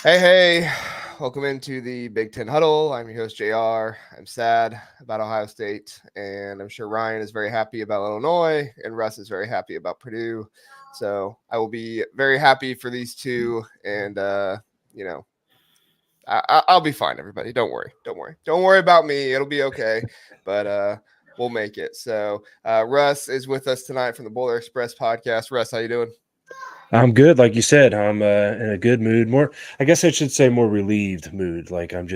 Hey, welcome into the Big Ten Huddle. I'm your host, JR. I'm sad about Ohio State, and I'm sure Ryan is very happy about Illinois, and Russ is very happy about Purdue. So I will be very happy for these two, and, you know, I'll be fine, everybody. Don't worry about me. It'll be okay, but we'll make it. So Russ is with us tonight from the Boulder Express podcast. Russ, how you doing? I'm good, like you said. I'm in a good mood. More, I guess I should say, more relieved mood. Like I'm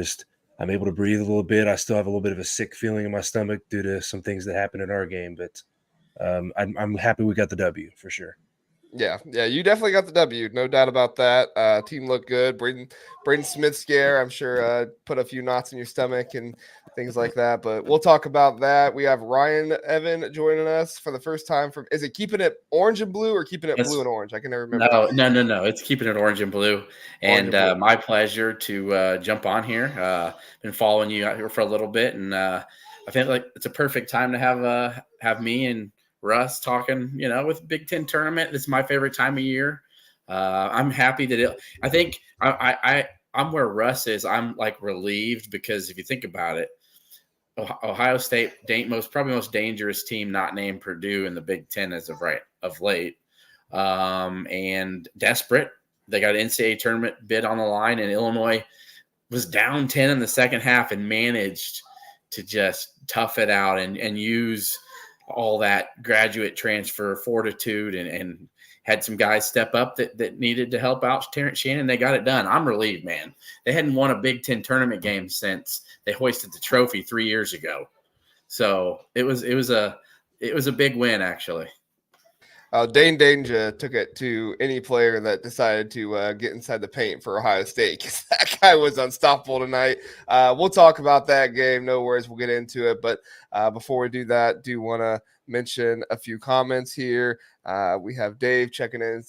able to breathe a little bit. I still have a little bit of a sick feeling in my stomach due to some things that happened in our game, but I'm happy we got the W for sure. Yeah, you definitely got the W, no doubt about that. Team looked good. Braden Smith scare, I'm sure, put a few knots in your stomach and things like that. But we'll talk about that. We have Ryan Evan joining us for the first time. From is it keeping it orange and blue or keeping it blue That's and orange? I can never remember. no. It's keeping it orange and blue, Orange and and blue. my pleasure to jump on here. Been following you out here for a little bit, and I think like it's a perfect time to have me and Russ talking. With Big Ten tournament, this is my favorite time of year. I'm happy that it. I think I'm where Russ is. I'm like relieved because if you think about it, Ohio State, probably most dangerous team not named Purdue in the Big Ten as of late, and desperate. They got an NCAA tournament bid on the line, and Illinois was down 10 in the second half and managed to just tough it out and use all that graduate transfer fortitude and had some guys step up that needed to help out Terrence Shannon. They got it done. I'm relieved, man. They hadn't won a Big Ten tournament game since they hoisted the trophy 3 years ago. So it was a big win, actually. Dane Danger took it to any player that decided to get inside the paint for Ohio State because that guy was unstoppable tonight. We'll talk about that game. No worries. We'll get into it. But before we do that, do want to mention a few comments here. We have Dave checking in.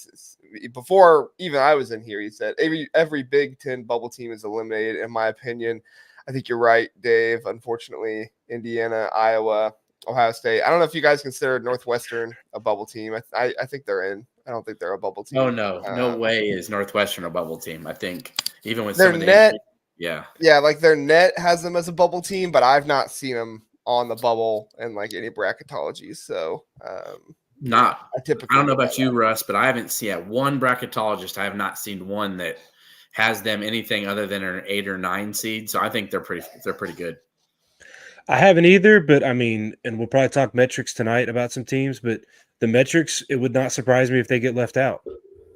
Before even I was in here, he said, every Big Ten bubble team is eliminated, in my opinion. I think you're right, Dave. Unfortunately, Indiana, Iowa, Ohio State. I don't know if you guys consider Northwestern a bubble team. I think they're in. I don't think they're a bubble Oh team. no way is Northwestern a bubble team. I think even with Their some of the net, injuries, yeah. yeah, like their net has them as a bubble team, but I've not seen them on the bubble in like any bracketology. So, Not I I typically don't know go by about you, that. Russ, but I haven't seen one bracketologist. I have not seen one that has them anything other than an 8 or 9 seed. So I think they're pretty good. I haven't either, but I mean, and we'll probably talk metrics tonight about some teams, but the metrics, it would not surprise me if they get left out.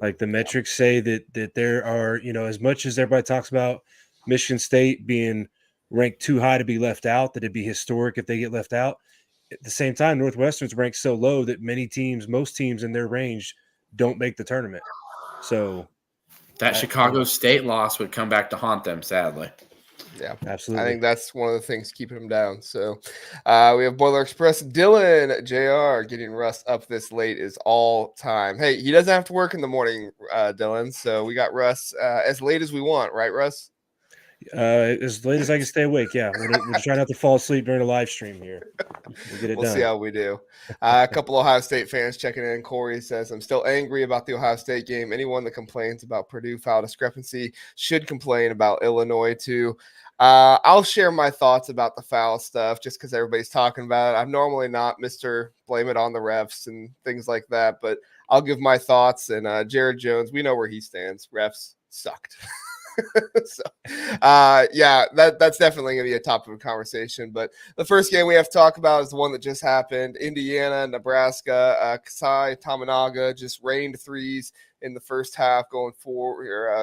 Like the metrics say that there are, as much as everybody talks about Michigan State being ranked too high to be left out, that it'd be historic if they get left out. At the same time, Northwestern's ranked so low that most teams in their range don't make the tournament. So That I, Chicago State loss would come back to haunt them, sadly. Yeah, I absolutely. think that's one of the things keeping them down. So we have Boiler Express. Dylan JR getting Russ up this late is all time. Hey, he doesn't have to work in the morning, Dylan. So we got Russ as late as we want, right, Russ? As late as I can stay awake. Yeah, we'll try not to fall asleep during a live stream here. We'll get it We'll see done. how we do. A couple Ohio State fans checking in. Corey says, I'm still angry about the Ohio State game. Anyone that complains about Purdue foul discrepancy should complain about Illinois too. I'll share my thoughts about the foul stuff just because everybody's talking about it. I'm normally not Mr. Blame it on the refs and things like that, but I'll give my thoughts. And Jared Jones, we know where he stands. Refs sucked. So, yeah, that's definitely going to be a topic of conversation. But the first game we have to talk about is the one that just happened. Indiana, Nebraska. Kasai Tamanaga just rained threes in the first half,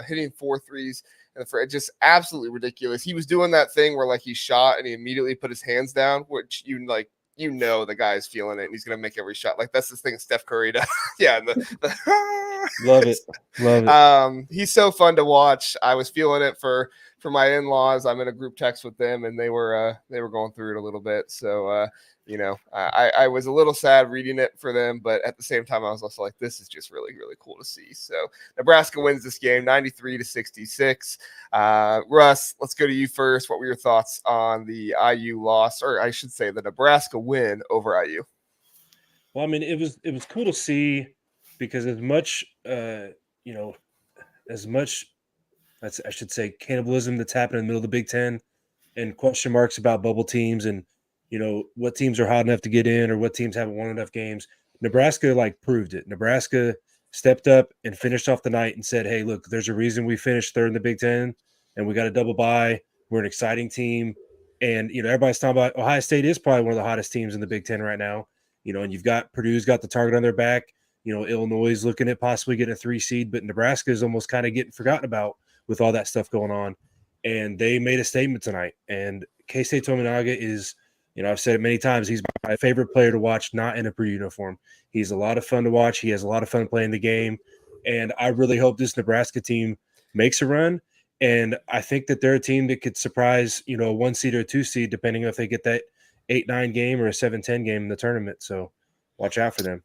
hitting 4 threes. And just absolutely ridiculous. He was doing that thing where like he shot and he immediately put his hands down, which the guy's feeling it and he's gonna make every shot. Like that's this thing Steph Curry does. Yeah, Love it. Love it. he's so fun to watch. I was feeling it for my in-laws. I'm in a group text with them and they were going through it a little bit. So I was a little sad reading it for them, but at the same time I was also like, this is just really, really cool to see. So Nebraska wins this game 93-66. Russ, let's go to you first. What were your thoughts on the IU loss, or I should say the Nebraska win over IU? Well, I mean, it was cool to see because as much as much I should say, cannibalism that's happening in the middle of the Big Ten, and question marks about bubble teams and what teams are hot enough to get in or what teams haven't won enough games. Nebraska proved it. Nebraska stepped up and finished off the night and said, "Hey, look, there's a reason we finished third in the Big Ten, and we got a double bye. We're an exciting team." And everybody's talking about Ohio State is probably one of the hottest teams in the Big Ten right now. And you've got Purdue's got the target on their back. Illinois is looking at possibly getting a 3 seed, but Nebraska is almost kind of getting forgotten about with all that stuff going on. And they made a statement tonight. And K-State Tominaga is, I've said it many times, he's my favorite player to watch, not in a Purdue uniform. He's a lot of fun to watch. He has a lot of fun playing the game. And I really hope this Nebraska team makes a run. And I think that they're a team that could surprise, a 1 seed or a 2 seed, depending on if they get that 8-9 game or a 7-10 game in the tournament. So watch out for them.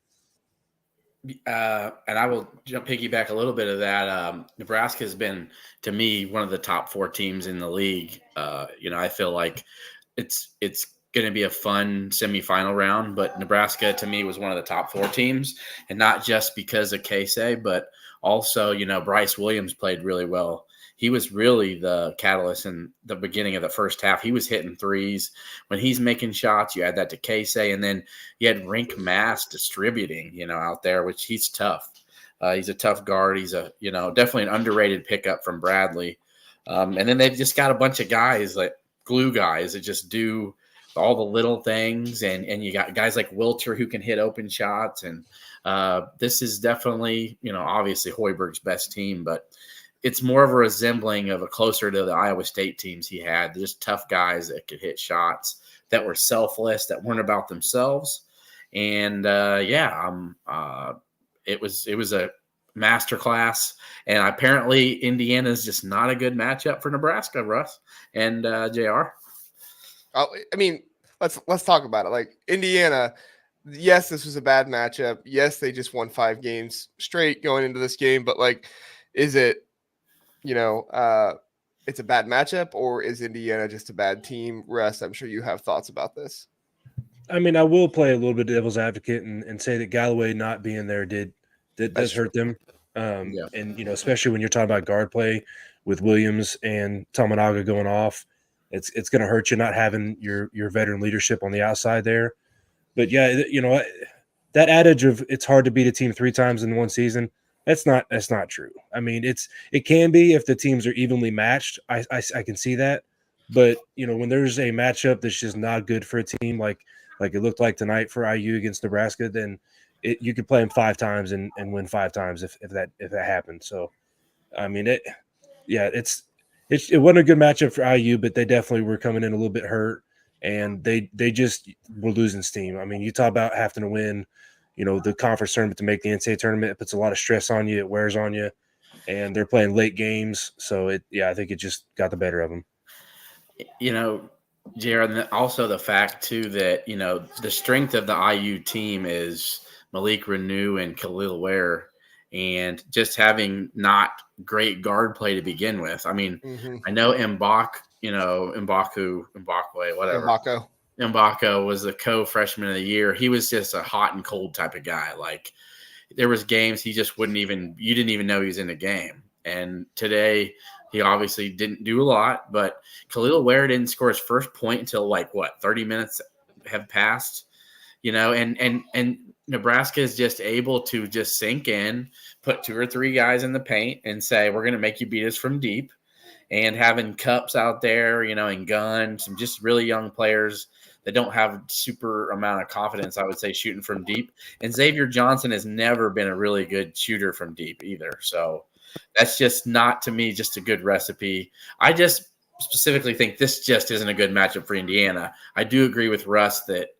And I will piggyback a little bit of that. Nebraska has been, to me, one of the top 4 teams in the league. I feel like it's going to be a fun semifinal round, but Nebraska to me was one of the top 4 teams, and not just because of K-State, but also, Bryce Williams played really well. He was really the catalyst in the beginning of the first half. He was hitting threes. When he's making shots, you add that to Casey, and then you had Rink Mass distributing, out there, which he's tough. He's a tough guard. He's definitely an underrated pickup from Bradley. And then they've just got a bunch of guys, like glue guys, that just do all the little things. And you got guys like Wilter who can hit open shots. And this is definitely, obviously Hoiberg's best team, but it's more of a resembling of a closer to the Iowa State teams he had. Just tough guys that could hit shots, that were selfless, that weren't about themselves. And it was a masterclass. And apparently Indiana is just not a good matchup for Nebraska, Russ and JR. Oh, I mean, let's talk about it. Like Indiana, yes, this was a bad matchup. Yes, they just won 5 games straight going into this game, but is it? It's a bad matchup, or is Indiana just a bad team? Russ, I'm sure you have thoughts about this. I mean, I will play a little bit devil's advocate and say that Galloway not being there does hurt them. And, especially when you're talking about guard play with Williams and Tominaga going off, it's going to hurt you not having your veteran leadership on the outside there. But, yeah, that adage of it's hard to beat a team 3 times in one season, that's not true. I mean, it can be if the teams are evenly matched. I can see that, but when there's a matchup that's just not good for a team, like it looked like tonight for IU against Nebraska, then you could play them 5 times and win 5 times if that happens. So, I mean, it wasn't a good matchup for IU, but they definitely were coming in a little bit hurt, and they just were losing steam. I mean, you talk about having to win the conference tournament to make the NCAA tournament. It puts a lot of stress on you. It wears on you, and they're playing late games. So I think it just got the better of them. Jared, and also the fact too that, the strength of the IU team is Malik Renew and Khalil Ware, and just having not great guard play to begin with. I mean, I know Mbako was the co-freshman of the year. He was just a hot and cold type of guy. Like, there was games he just you didn't even know he was in the game. And today he obviously didn't do a lot, but Khalil Ware didn't score his first point until 30 minutes have passed, and Nebraska is just able to just sink in, put 2 or 3 guys in the paint and say, we're going to make you beat us from deep. And having Cups out there, and Gunn, some just really young players that don't have super amount of confidence, I would say, shooting from deep. And Xavier Johnson has never been a really good shooter from deep either. So that's just not, to me, just a good recipe. I just specifically think this just isn't a good matchup for Indiana. I do agree with Russ that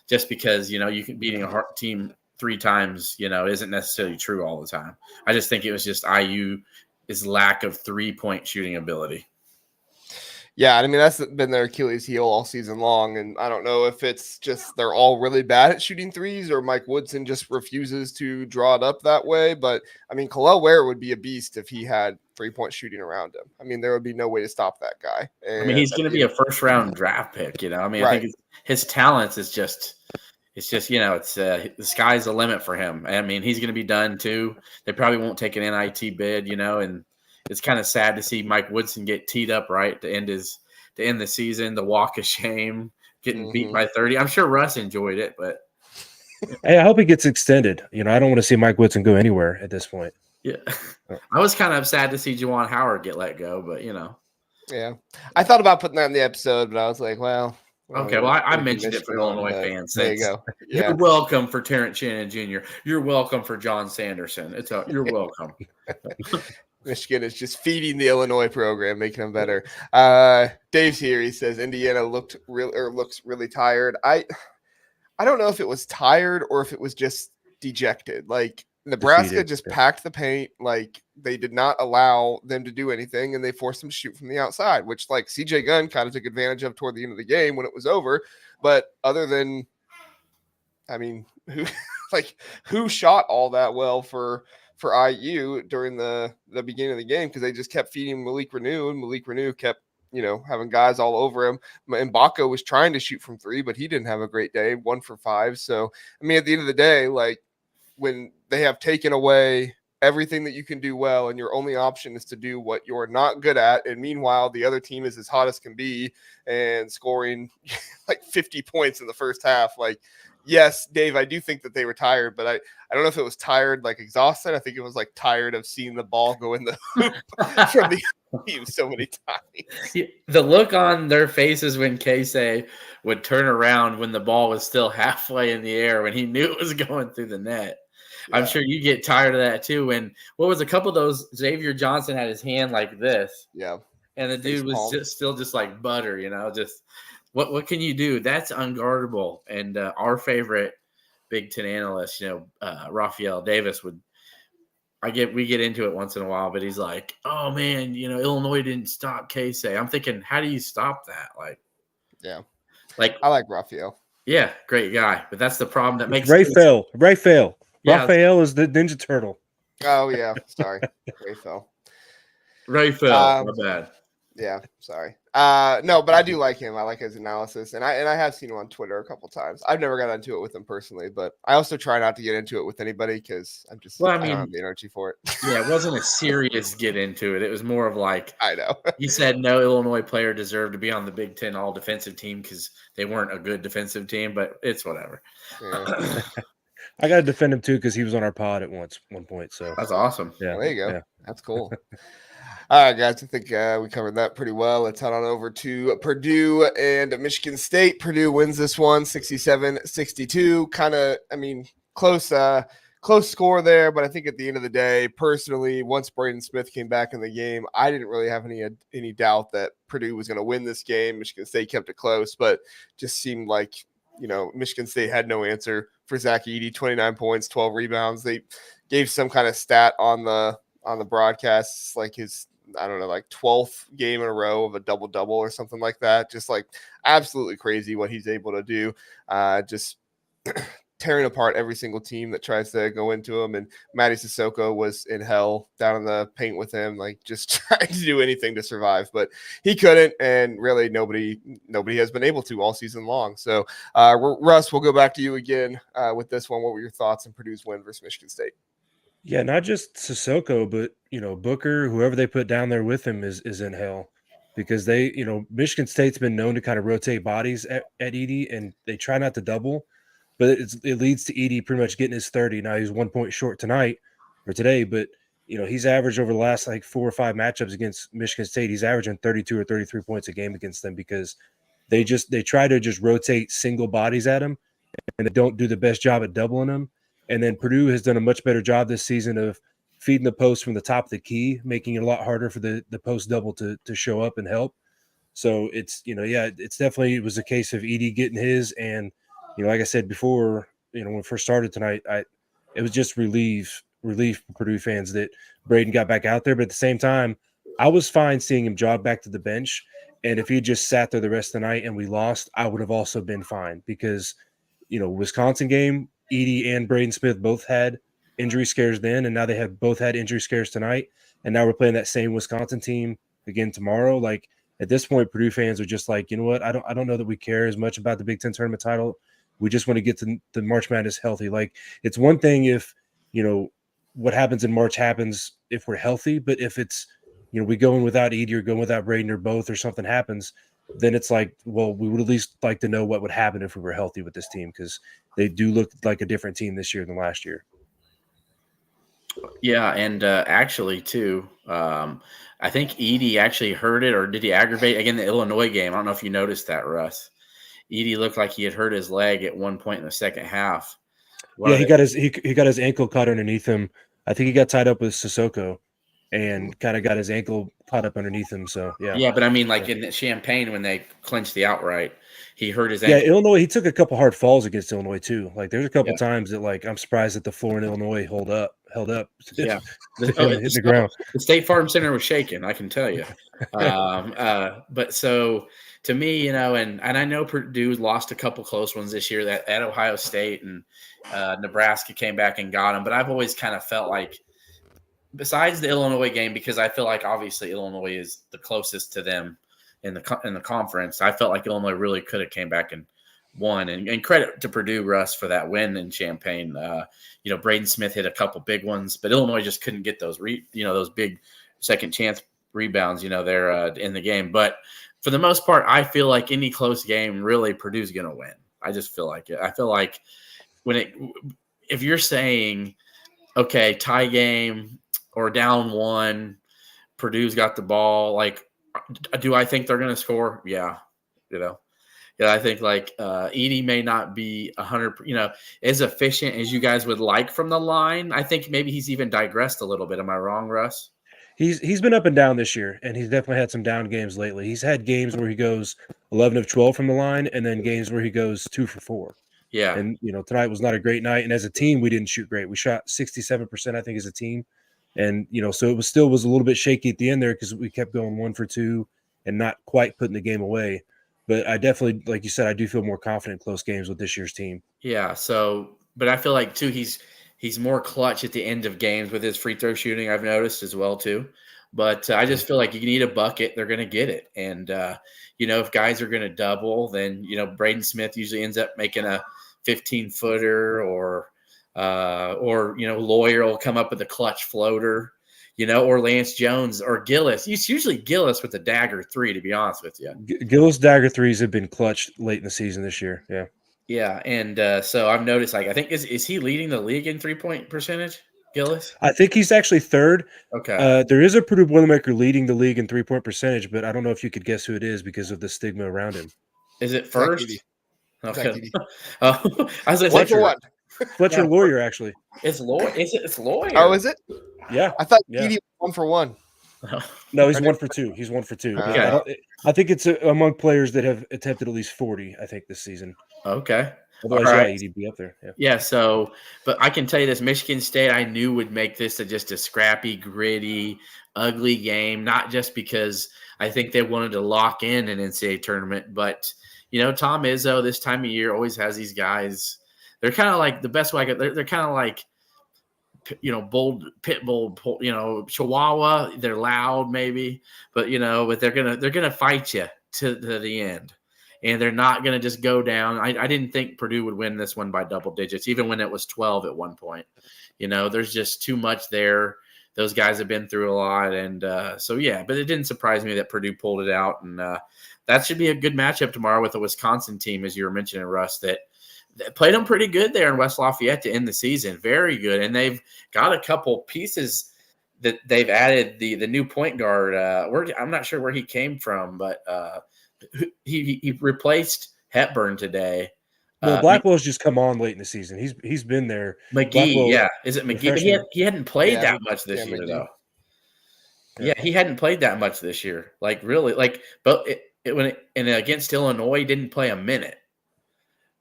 just because, you can beating a hard team 3 times, isn't necessarily true all the time. I just think it was just IU's lack of 3-point shooting ability. Yeah, I mean, that's been their Achilles heel all season long, and I don't know if it's just they're all really bad at shooting threes or Mike Woodson just refuses to draw it up that way, but, I mean, Khalil Ware would be a beast if he had 3-point shooting around him. I mean, there would be no way to stop that guy. And, I mean, he's going to be a first-round draft pick, I mean, right. I think his talents is just – it's the sky's the limit for him. I mean, he's going to be done too. They probably won't take an NIT bid, and it's kind of sad to see Mike Woodson get teed up right to end the season, the walk of shame, getting beat by 30. I'm sure Russ enjoyed it, but hey, I hope he gets extended. I don't want to see Mike Woodson go anywhere at this point. yeah, I was kind of sad to see Juwan Howard get let go, but Yeah, I thought about putting that in the episode, but I was like, well. Okay, well, I mentioned it for the Illinois fans. There you go. Yeah. You're welcome for Terrence Shannon Jr. You're welcome for John Sanderson. You're welcome. Michigan is just feeding the Illinois program, making them better. Dave's here. He says Indiana looks really tired. I don't know if it was tired or if it was just dejected. Like Nebraska just packed the paint. Like they did not allow them to do anything, and they forced them to shoot from the outside, which like CJ Gunn kind of took advantage of toward the end of the game when it was over. But other than, I mean, who shot all that well for IU during the beginning of the game, because they just kept feeding Malik Reneau, and Malik Reneau kept having guys all over him. And Mbako was trying to shoot from 3, but he didn't have a great day, 1 for 5. So I mean, at the end of the day, like when they have taken away everything that you can do well, and your only option is to do what you're not good at, and meanwhile the other team is as hot as can be and scoring like 50 points in the first half, like, yes, Dave, I do think that they were tired, but I don't know if it was tired, like exhausted. I think it was like tired of seeing the ball go in the hoop from the team so many times. The look on their faces when Casey would turn around when the ball was still halfway in the air, when he knew it was going through the net. Yeah. I'm sure you get tired of that too. And what was a couple of those, Xavier Johnson had his hand like this. Yeah. And the dude was still like butter, just what can you do? That's unguardable. And our favorite Big Ten analyst, Raphael Davis we get into it once in a while, but he's like, oh man, Illinois didn't stop Casey. I'm thinking, how do you stop that? Like, yeah, like I like Raphael. Yeah, great guy. But that's the problem that makes Raphael. Yeah. Raphael is the Ninja Turtle. Oh yeah, sorry, Raphael. My bad. Yeah, sorry. No, but I do like him. I like his analysis, and I have seen him on Twitter a couple times. I've never got into it with him personally, but I also try not to get into it with anybody because I don't have the energy for it. Yeah, it wasn't a serious get into it. It was more of like, I know. He said no Illinois player deserved to be on the Big Ten all defensive team because they weren't a good defensive team, but it's whatever. Yeah. I got to defend him too because he was on our pod at one point. So that's awesome. Yeah, well, there you go. Yeah. That's cool. All right, guys, I think we covered that pretty well. Let's head on over to Purdue and Michigan State. Purdue wins this one, 67-62. Kind of, close score there, but I think at the end of the day, personally, once Braden Smith came back in the game, I didn't really have any doubt that Purdue was going to win this game. Michigan State kept it close, but just seemed like, Michigan State had no answer for Zach Edey, 29 points, 12 rebounds. They gave some kind of stat on the broadcasts, like his, I don't know, like 12th game in a row of a double-double or something like that. Just like absolutely crazy what he's able to do. Just tearing apart every single team that tries to go into him. And Matty Sissoko was in hell down in the paint with him, like just trying to do anything to survive, but he couldn't. And really nobody has been able to all season long. So Russ, we'll go back to you again with this one. What were your thoughts on Purdue's win versus Michigan State? Yeah, not just Sissoko, but Booker, whoever they put down there with him is in hell, because they, Michigan State's been known to kind of rotate bodies at Edey, and they try not to double, but it leads to Edey pretty much getting his 30. Now he's 1 point short today, but he's averaged over the last like 4 or 5 matchups against Michigan State, he's averaging 32 or 33 points a game against them because they try to just rotate single bodies at him, and they don't do the best job at doubling them. And then Purdue has done a much better job this season of feeding the post from the top of the key, making it a lot harder for the post double to show up and help. So it's, it's definitely, it was a case of Edey getting his. And, like I said before, when we first started tonight, it was just relief for Purdue fans that Braden got back out there. But at the same time, I was fine seeing him jog back to the bench. And if he just sat there the rest of the night and we lost, I would have also been fine because, Wisconsin game, Edey and Braden Smith both had injury scares then, and now they have both had injury scares tonight. And now we're playing that same Wisconsin team again tomorrow. Like at this point, Purdue fans are just like, you know what? I don't know that we care as much about the Big Ten tournament title. We just want to get to the March Madness healthy. Like it's one thing if, what happens in March happens if we're healthy, but if it's we go in without Edie or going without Braden or both, or something happens, then it's like, well, we would at least like to know what would happen if we were healthy with this team, because they do look like a different team this year than last year. Yeah, and actually too, I think Edie actually hurt it, or did he aggravate again the Illinois game? I don't know if you noticed that, Russ. Edie looked like he had hurt his leg at one point in the second half. He got his ankle caught underneath him. I think he got tied up with Sissoko and kind of got his ankle caught up underneath him. So yeah, but I mean, like in Champaign when they clinched the outright, he hurt his ankle. Yeah, Illinois, he took a couple hard falls against Illinois too. Like there's a couple times that, like, I'm surprised that the floor in Illinois held up. Yeah, hitting the ground. The State Farm Center was shaking, I can tell you. But so to me, and I know Purdue lost a couple close ones this year that at Ohio State, and Nebraska came back and got them. But I've always kind of felt like, besides the Illinois game, because I feel like obviously Illinois is the closest to them in the conference, I felt like Illinois really could have came back and won. And credit to Purdue, Russ, for that win in Champaign. Braden Smith hit a couple big ones, but Illinois just couldn't get those those big second chance rebounds. They're in the game. But for the most part, I feel like any close game, really, Purdue's going to win. I just feel like it. I feel like if you're saying, okay, tie game or down one, Purdue's got the ball, like, do I think they're going to score? Yeah. I think like Edie may not be 100, as efficient as you guys would like from the line. I think maybe he's even digressed a little bit. Am I wrong, Russ? He's been up and down this year, and he's definitely had some down games lately. He's had games where he goes 11 of 12 from the line, and then games where he goes 2 for 4. Yeah. And, tonight was not a great night. And as a team, we didn't shoot great. We shot 67%, I think, as a team. And, so it was a little bit shaky at the end there because we kept going 1 for 2 and not quite putting the game away. But I definitely, like you said, I do feel more confident in close games with this year's team. Yeah. So, but I feel like too, he's more clutch at the end of games with his free throw shooting. I've noticed as well too. But I just feel like you need a bucket, they're going to get it. And if guys are going to double, then Braden Smith usually ends up making a 15-footer, or Lawyer will come up with a clutch floater. Or Lance Jones or Gillis. It's usually Gillis with the dagger 3, to be honest with you. Gillis dagger 3s have been clutched late in the season this year. Yeah. Yeah. And so I've noticed, like, I think, is he leading the league in 3-point percentage, Gillis? I think he's actually 3rd. Okay. There is a Purdue Boilermaker leading the league in 3-point percentage, but I don't know if you could guess who it is because of the stigma around him. Is it first? Okay. Oh, I was like, 1 for 1. Fletcher Lawyer, actually. It's Lawyer. It's Lawyer. Oh, is it? Yeah. I thought Edie was 1 for 1. No, he's 1 for 2. He's 1 for 2. Okay. I think it's among players that have attempted at least 40, I think, this season. Okay. Otherwise, right. Edie'd be up there. Yeah. So, but I can tell you this, Michigan State, I knew would make this just a scrappy, gritty, ugly game, not just because I think they wanted to lock in an NCAA tournament, but, Tom Izzo this time of year always has these guys. They're kind of like, the best way I could, they're kind of like, bold, pit bull, Chihuahua. They're loud, maybe, but but they're gonna fight you to the end, and they're not gonna just go down. I didn't think Purdue would win this one by double digits, even when it was 12 at one point. There's just too much there. Those guys have been through a lot, and so yeah. But it didn't surprise me that Purdue pulled it out, and that should be a good matchup tomorrow with the Wisconsin team, as you were mentioning, Russ. That played them pretty good there in West Lafayette to end the season. Very good. And they've got a couple pieces that they've added. The new point guard, I'm not sure where he came from, but he replaced Hepburn today. Well, Blackwell's just come on late in the season. He's been there. McGee, yeah. Is it McGee? But he hadn't played that much this year, McGee. Though. Yeah, he hadn't played that much this year. Like, really. Like, but against Illinois, he didn't play a minute.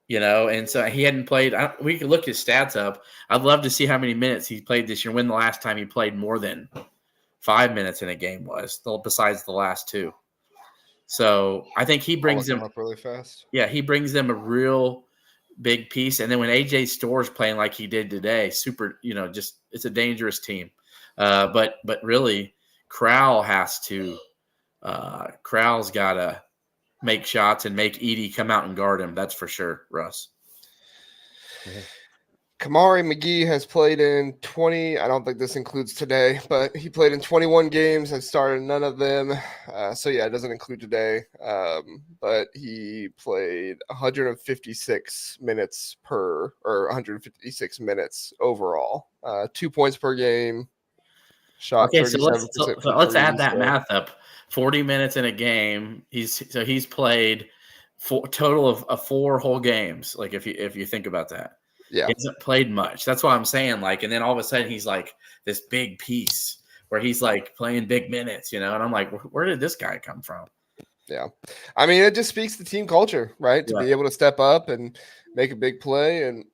And so he hadn't played. We could look his stats up. I'd love to see how many minutes he played this year. When the last time he played more than 5 minutes in a game was, besides the last 2. So I think he brings them up really fast. Yeah, he brings them a real big piece. And then when AJ Store's playing like he did today, super. Just it's a dangerous team. But really, Crowell's got to make shots and make Edie come out and guard him. That's for sure, Russ. Kamari McGee has played in 20. I don't think this includes today, but he played in 21 games and started none of them. So yeah, it doesn't include today. But he played 156 minutes or 156 minutes overall. 2 points per game. Shot Okay, 37% so from let's three. add that So math up. 40 minutes in a game. He's played total of 4 whole games. Like if you think about that, yeah. he hasn't played much. That's why I'm saying like, and then all of a sudden he's like this big piece where he's like playing big minutes, and I'm like, where did this guy come from? Yeah. I mean, it just speaks to team culture, right? To be able to step up and make a big play. And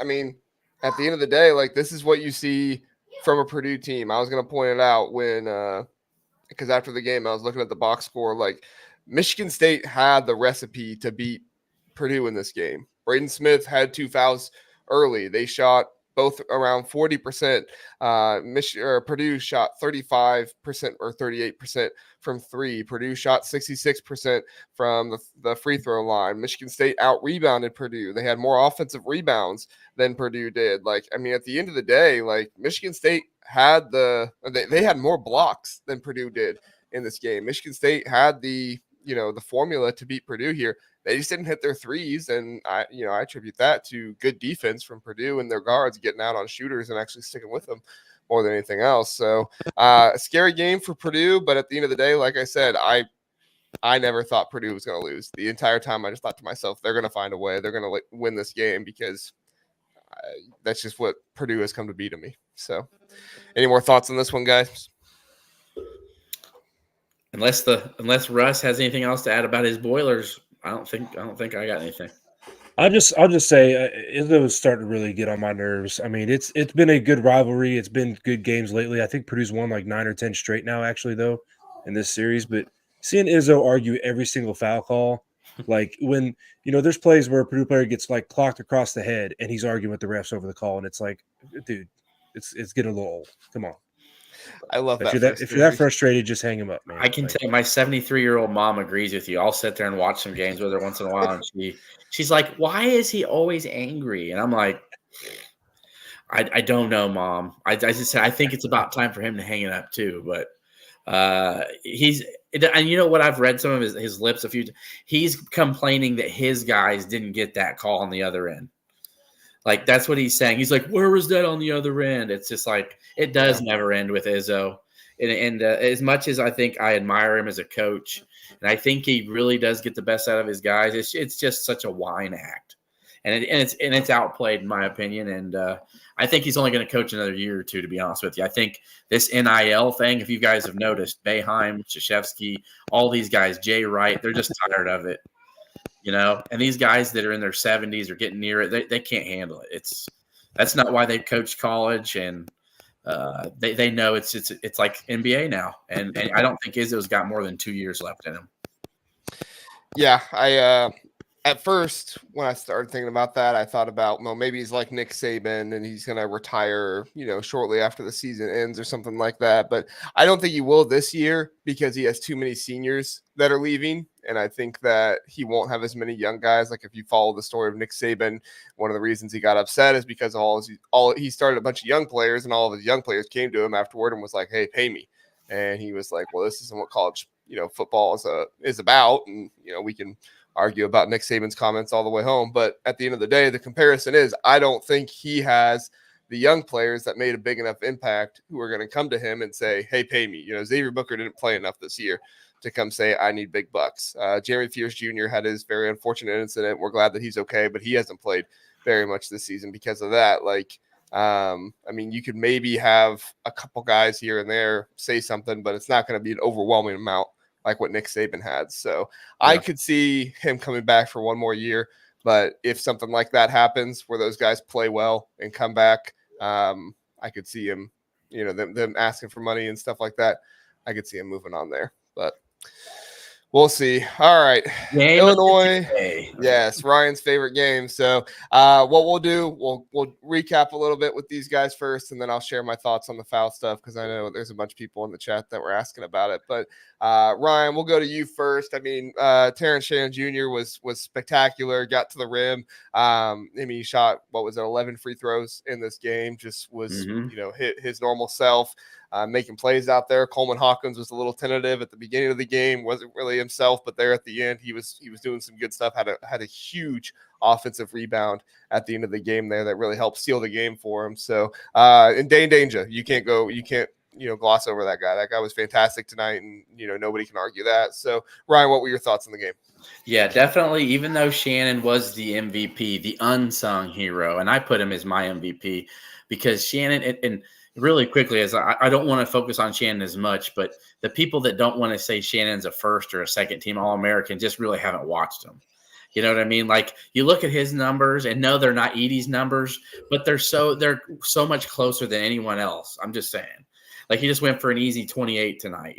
I mean, at the end of the day, like this is what you see from a Purdue team. I was going to point it out because after the game, I was looking at the box score. Like Michigan State had the recipe to beat Purdue in this game. Braden Smith had 2 fouls early. They shot both around 40%. Purdue shot 35% or 38% from 3. Purdue shot 66% from the free throw line. Michigan State out-rebounded Purdue. They had more offensive rebounds than Purdue did. Like, I mean, at the end of the day, like Michigan State had they had more blocks than Purdue did in this game. Michigan State had the formula to beat Purdue here. They just didn't hit their threes, and I attribute that to good defense from Purdue and their guards getting out on shooters and actually sticking with them more than anything else. So, a scary game for Purdue, but at the end of the day, like I said, I never thought Purdue was going to lose. The entire time, I just thought to myself, they're going to find a way. They're going to win this game because that's just what Purdue has come to be to me. So, any more thoughts on this one, guys? Unless Russ has anything else to add about his Boilers, I don't think I got anything. I'll just say Izzo's starting to really get on my nerves. I mean, it's been a good rivalry. It's been good games lately. I think Purdue's won like 9 or 10 straight now, actually, though, in this series. But seeing Izzo argue every single foul call, like when there's plays where a Purdue player gets like clocked across the head and he's arguing with the refs over the call, and it's like, dude, it's getting a little old. Come on. I love that. If you're that frustrated, just hang him up, man. I can tell my 73-year-old mom agrees with you. I'll sit there and watch some games with her once in a while, and she's like, "Why is he always angry?" And I'm like, "I don't know, Mom. I just said I think it's about time for him to hang it up too." But and you know what? I've read some of his lips a few. He's complaining that his guys didn't get that call on the other end. Like that's what he's saying. He's like, "Where was that on the other end?" It's just like it does never end with Izzo. And as much as I think I admire him as a coach, and I think he really does get the best out of his guys, it's just such a whine act, and it's outplayed in my opinion. And I think he's only going to coach another year or two, to be honest with you. I think this NIL thing, if you guys have noticed, Boeheim, Krzyzewski, all these guys, Jay Wright, they're just tired of it, And these guys that are in their 70s or getting near it, they can't handle it. That's not why they coached college, and they know it's like NBA now, and I don't think Izzo's got more than 2 years left in him. Yeah, I at first when I started thinking about that, I thought about maybe he's like Nick Saban and he's going to retire, shortly after the season ends or something like that. But I don't think he will this year because he has too many seniors that are leaving, and I think that he won't have as many young guys. Like if you follow the story of Nick Saban, one of the reasons he got upset is because he started a bunch of young players, and all of his young players came to him afterward and was like, "Hey, pay me," and he was like, "Well, this isn't what college football is about," and we can argue about Nick Saban's comments all the way home. But at the end of the day, the comparison is I don't think he has the young players that made a big enough impact who are going to come to him and say, "Hey, pay me." Xavier Booker didn't play enough this year to come say, "I need big bucks." Jeremy Fierce Jr. had his very unfortunate incident. We're glad that he's okay, but he hasn't played very much this season because of that. Like, I mean, you could maybe have a couple guys here and there say something, but it's not going to be an overwhelming amount like what Nick Saban had. So I could see him coming back for one more year. But if something like that happens where those guys play well and come back, I could see him, them asking for money and stuff like that. I could see him moving on there. But We'll see. All right. Game of the Illinois. day. Yes, Ryan's favorite game. So what we'll do, we'll recap a little bit with these guys first, and then I'll share my thoughts on the foul stuff because I know there's a bunch of people in the chat that were asking about it. But Ryan, we'll go to you first. I mean, Terrence Shannon Jr. was spectacular, got to the rim. I mean, he shot, 11 free throws in this game, just was, hit his normal self. Making plays out there. Coleman Hawkins was a little tentative at the beginning of the game, wasn't really himself, but there at the end, he was doing some good stuff. Had a huge offensive rebound at the end of the game there that really helped seal the game for him. So, and Dane Danger, you can't gloss over that guy. That guy was fantastic tonight, and nobody can argue that. So, Ryan, what were your thoughts on the game? Yeah, definitely. Even though Shannon was the MVP, the unsung hero, and I put him as my MVP because Shannon and really quickly, as I don't want to focus on Shannon as much, but the people that don't want to say Shannon's a first or a second team All-American just really haven't watched him. You know what I mean? Like you look at his numbers, and no, they're not Edie's numbers, but they're so much closer than anyone else. I'm just saying. Like he just went for an easy 28 tonight.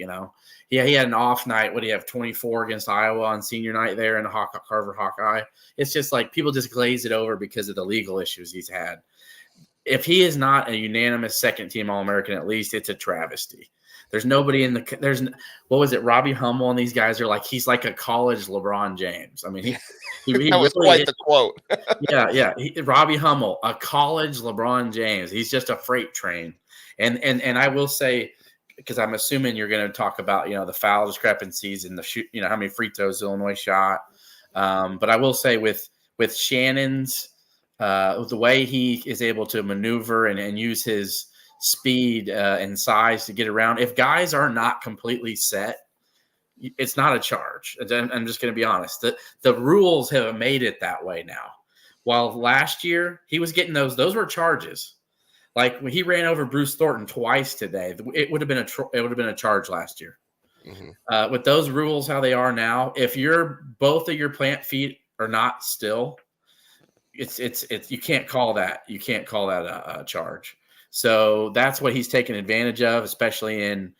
Yeah, he had an off night. What do you have? 24 against Iowa on senior night there in the Carver Hawkeye. It's just like people just glaze it over because of the legal issues he's had. If he is not a unanimous second team All-American, at least it's a travesty. There's nobody what was it? Robbie Hummel and these guys are like, he's like a college LeBron James. I mean, he that was really quite the quote. yeah. Robbie Hummel, a college LeBron James. He's just a freight train. And I will say, because I'm assuming you're going to talk about, the foul discrepancies and the shoot, how many free throws Illinois shot. But I will say with Shannon's, the way he is able to maneuver and use his speed and size to get around. If guys are not completely set, it's not a charge. I'm just going to be honest. The rules have made it that way now. While last year he was getting those were charges. Like when he ran over Bruce Thornton twice today, it would have been a charge last year. Mm-hmm. With those rules how they are now, if both of your plant feet are not still, it's you can't call that a charge. So that's what he's taking advantage of, especially in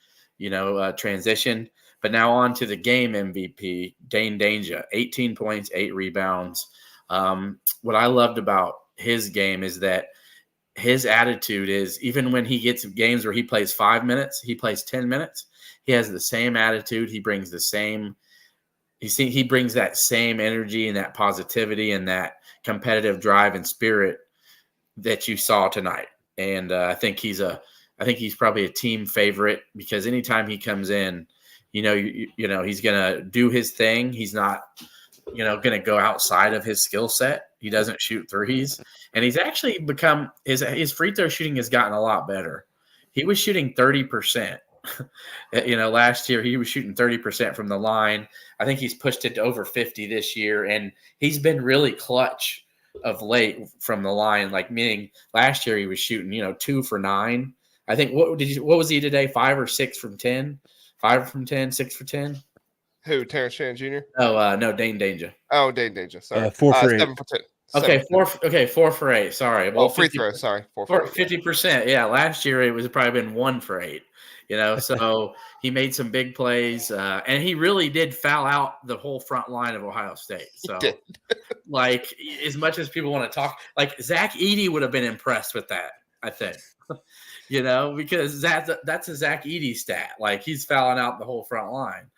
transition. But now on to the game MVP, Dane Danger, 18 points, 8 rebounds. What I loved about his game is that his attitude is, even when he gets games where he plays 5 minutes, he plays 10 minutes, he has the same attitude. He brings the same. He brings that same energy and that positivity and that competitive drive and spirit that you saw tonight. And I think he's probably a team favorite because anytime he comes in, he's gonna do his thing. He's not, gonna go outside of his skill set. He doesn't shoot threes, and he's actually become his free throw shooting has gotten a lot better. He was shooting 30%. Last year he was shooting 30% from the line. I think he's pushed it to over 50 this year, and he's been really clutch of late from the line. Like meaning last year he was shooting, 2 for 9. I think what was he today? 5 or 6 from 10? 5 from 10, 6 for 10. Who? Terrence Shannon Jr. No, Dane Danger. Oh, Dane Danger. Sorry, 4 for 8. 7 for 10. Okay, 4 for 8. Sorry. Well, free throw. Sorry, 4 for 8. 50%. Yeah, last year it was probably been 1 for 8. So he made some big plays, and he really did foul out the whole front line of Ohio State. So, like, as much as people want to talk, like Zach Edey would have been impressed with that, I think, because that's a Zach Edey stat. Like he's fouling out the whole front line.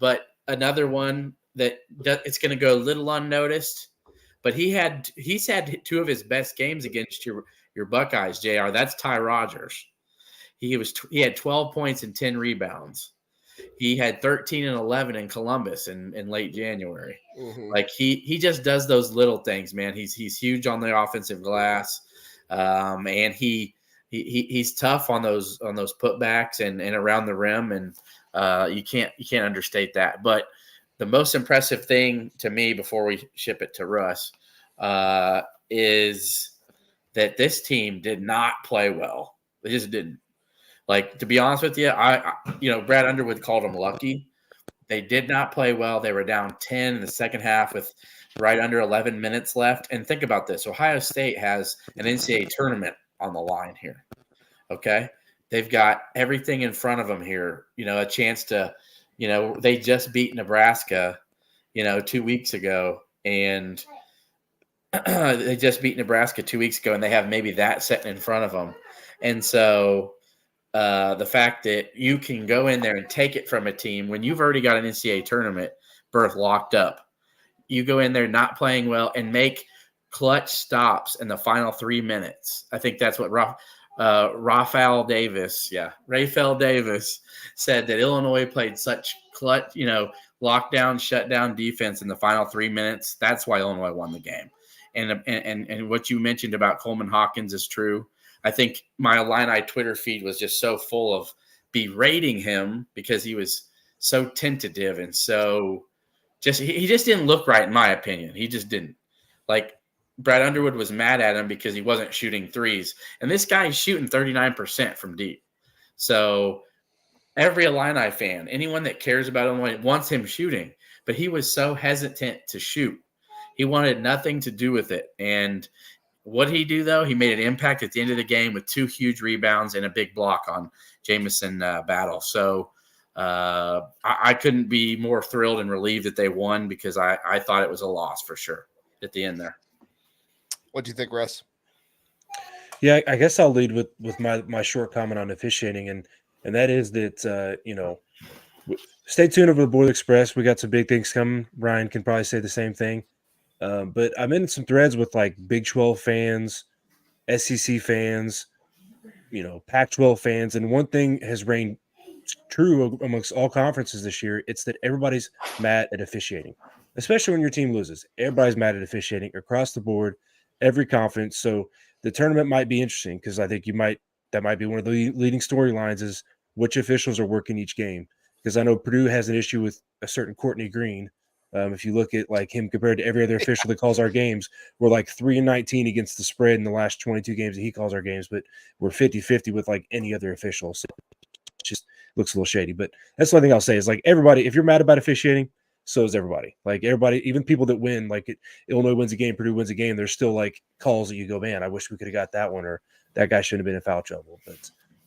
But another one that it's going to go a little unnoticed, but he's had 2 of his best games against your Buckeyes, JR. That's Ty Rogers. He had 12 points and 10 rebounds. He had 13 and 11 in Columbus in late January. Mm-hmm. Like he just does those little things, man. He's huge on the offensive glass, and he's tough on those putbacks and around the rim, and you can't understate that. But the most impressive thing to me before we ship it to Russ is that this team did not play well. They just didn't. Like, to be honest with you, Brad Underwood called them lucky. They did not play well. They were down 10 in the second half with right under 11 minutes left. And think about this. Ohio State has an NCAA tournament on the line here. Okay? They've got everything in front of them here, a chance to, They just beat Nebraska, 2 weeks ago, and they just beat Nebraska 2 weeks ago, and they have maybe that sitting in front of them. And so the fact that you can go in there and take it from a team when you've already got an NCAA tournament berth locked up, you go in there not playing well and make clutch stops in the final 3 minutes. I think that's what Rafael Davis said, that Illinois played such clutch, lockdown, shutdown defense in the final 3 minutes. That's why Illinois won the game. And what you mentioned about Coleman Hawkins is true. I think my Illini Twitter feed was just so full of berating him because he was so tentative and so he just didn't look right, in my opinion. He just didn't. Like, Brad Underwood was mad at him because he wasn't shooting threes. And this guy is shooting 39% from deep. So every Illini fan, anyone that cares about Illinois, wants him shooting. But he was so hesitant to shoot. He wanted nothing to do with it. And what did he do, though? He made an impact at the end of the game with 2 huge rebounds and a big block on Jamison Battle. So I couldn't be more thrilled and relieved that they won, because I thought it was a loss for sure at the end there. What do you think, Russ? Yeah, I guess I'll lead with my short comment on officiating, and that is that stay tuned over the Boiler Express. We got some big things coming. Ryan can probably say the same thing. But I'm in some threads with like Big 12 fans, SEC fans, Pac-12 fans, and one thing has reigned true amongst all conferences this year. It's that everybody's mad at officiating, especially when your team loses. Everybody's mad at officiating across the board, every conference. So the tournament might be interesting, because I think that might be one of the leading storylines is which officials are working each game. Because I know Purdue has an issue with a certain Courtney Green. If you look at like him compared to every other official that calls our games, we're like 3-19 against the spread in the last 22 games that he calls our games, but we're 50-50 with like any other official. So it just looks a little shady. But that's the only thing I'll say is, like, everybody, if you're mad about officiating, so is everybody. Like, everybody, even people that win, like Illinois wins a game, Purdue wins a game, there's still like calls that you go, man, I wish we could have got that one, or that guy shouldn't have been in foul trouble.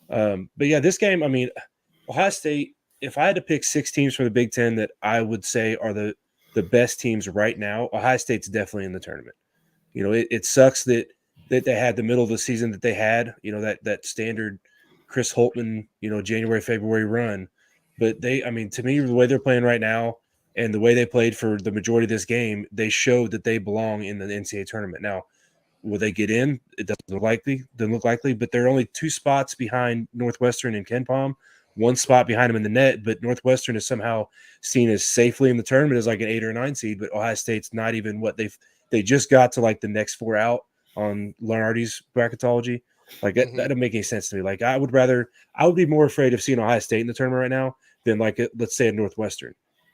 But yeah, this game, I mean, Ohio State, if I had to pick 6 teams from the Big Ten that I would say are the best teams right now, Ohio State's definitely in the tournament. It sucks that they had the middle of the season that they had, that standard Chris Holtman, January, February run. But to me, the way they're playing right now and the way they played for the majority of this game, they showed that they belong in the NCAA tournament. Now, will they get in? It doesn't look likely, but they're only 2 spots behind Northwestern and KenPom, 1 spot behind them in the net, but Northwestern is somehow seen as safely in the tournament as like an 8 or 9 seed, but Ohio State's not even what they just got to like the next 4 out on Lenardi's bracketology. Like that doesn't make any sense to me. Like I would be more afraid of seeing Ohio State in the tournament right now than like let's say a Northwestern.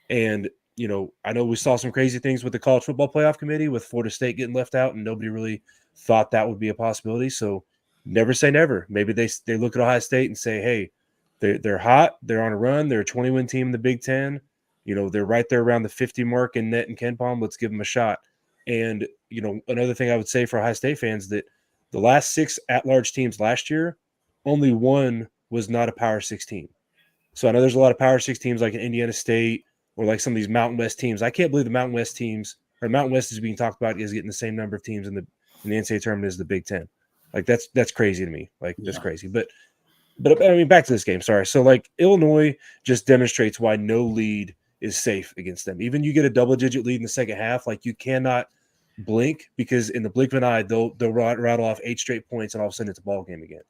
And I know we saw some crazy things with the college football playoff committee with Florida State getting left out, and nobody really thought that would be a possibility. So never say never. Maybe they look at Ohio State and say, hey, they're hot. They're on a run. They're a 20-win team in the Big Ten. They're right there around the 50 mark in net and KenPom. Let's give them a shot. And, another thing I would say for Ohio State fans, that the last 6 at-large teams last year, only 1 was not a Power 6 team. So I know there's a lot of Power 6 teams like in Indiana State or like some of these Mountain West teams. I can't believe the Mountain West teams, or Mountain West is being talked about is getting the same number of teams in the NCAA tournament as the Big Ten. Like that's crazy to me. Like that's crazy. But I mean, back to this game. Sorry. So like Illinois just demonstrates why no lead is safe against them. Even you get a double-digit lead in the second half, like you cannot blink, because in the blink of an eye, they'll rattle off 8 straight points, and all of a sudden it's a ball game again.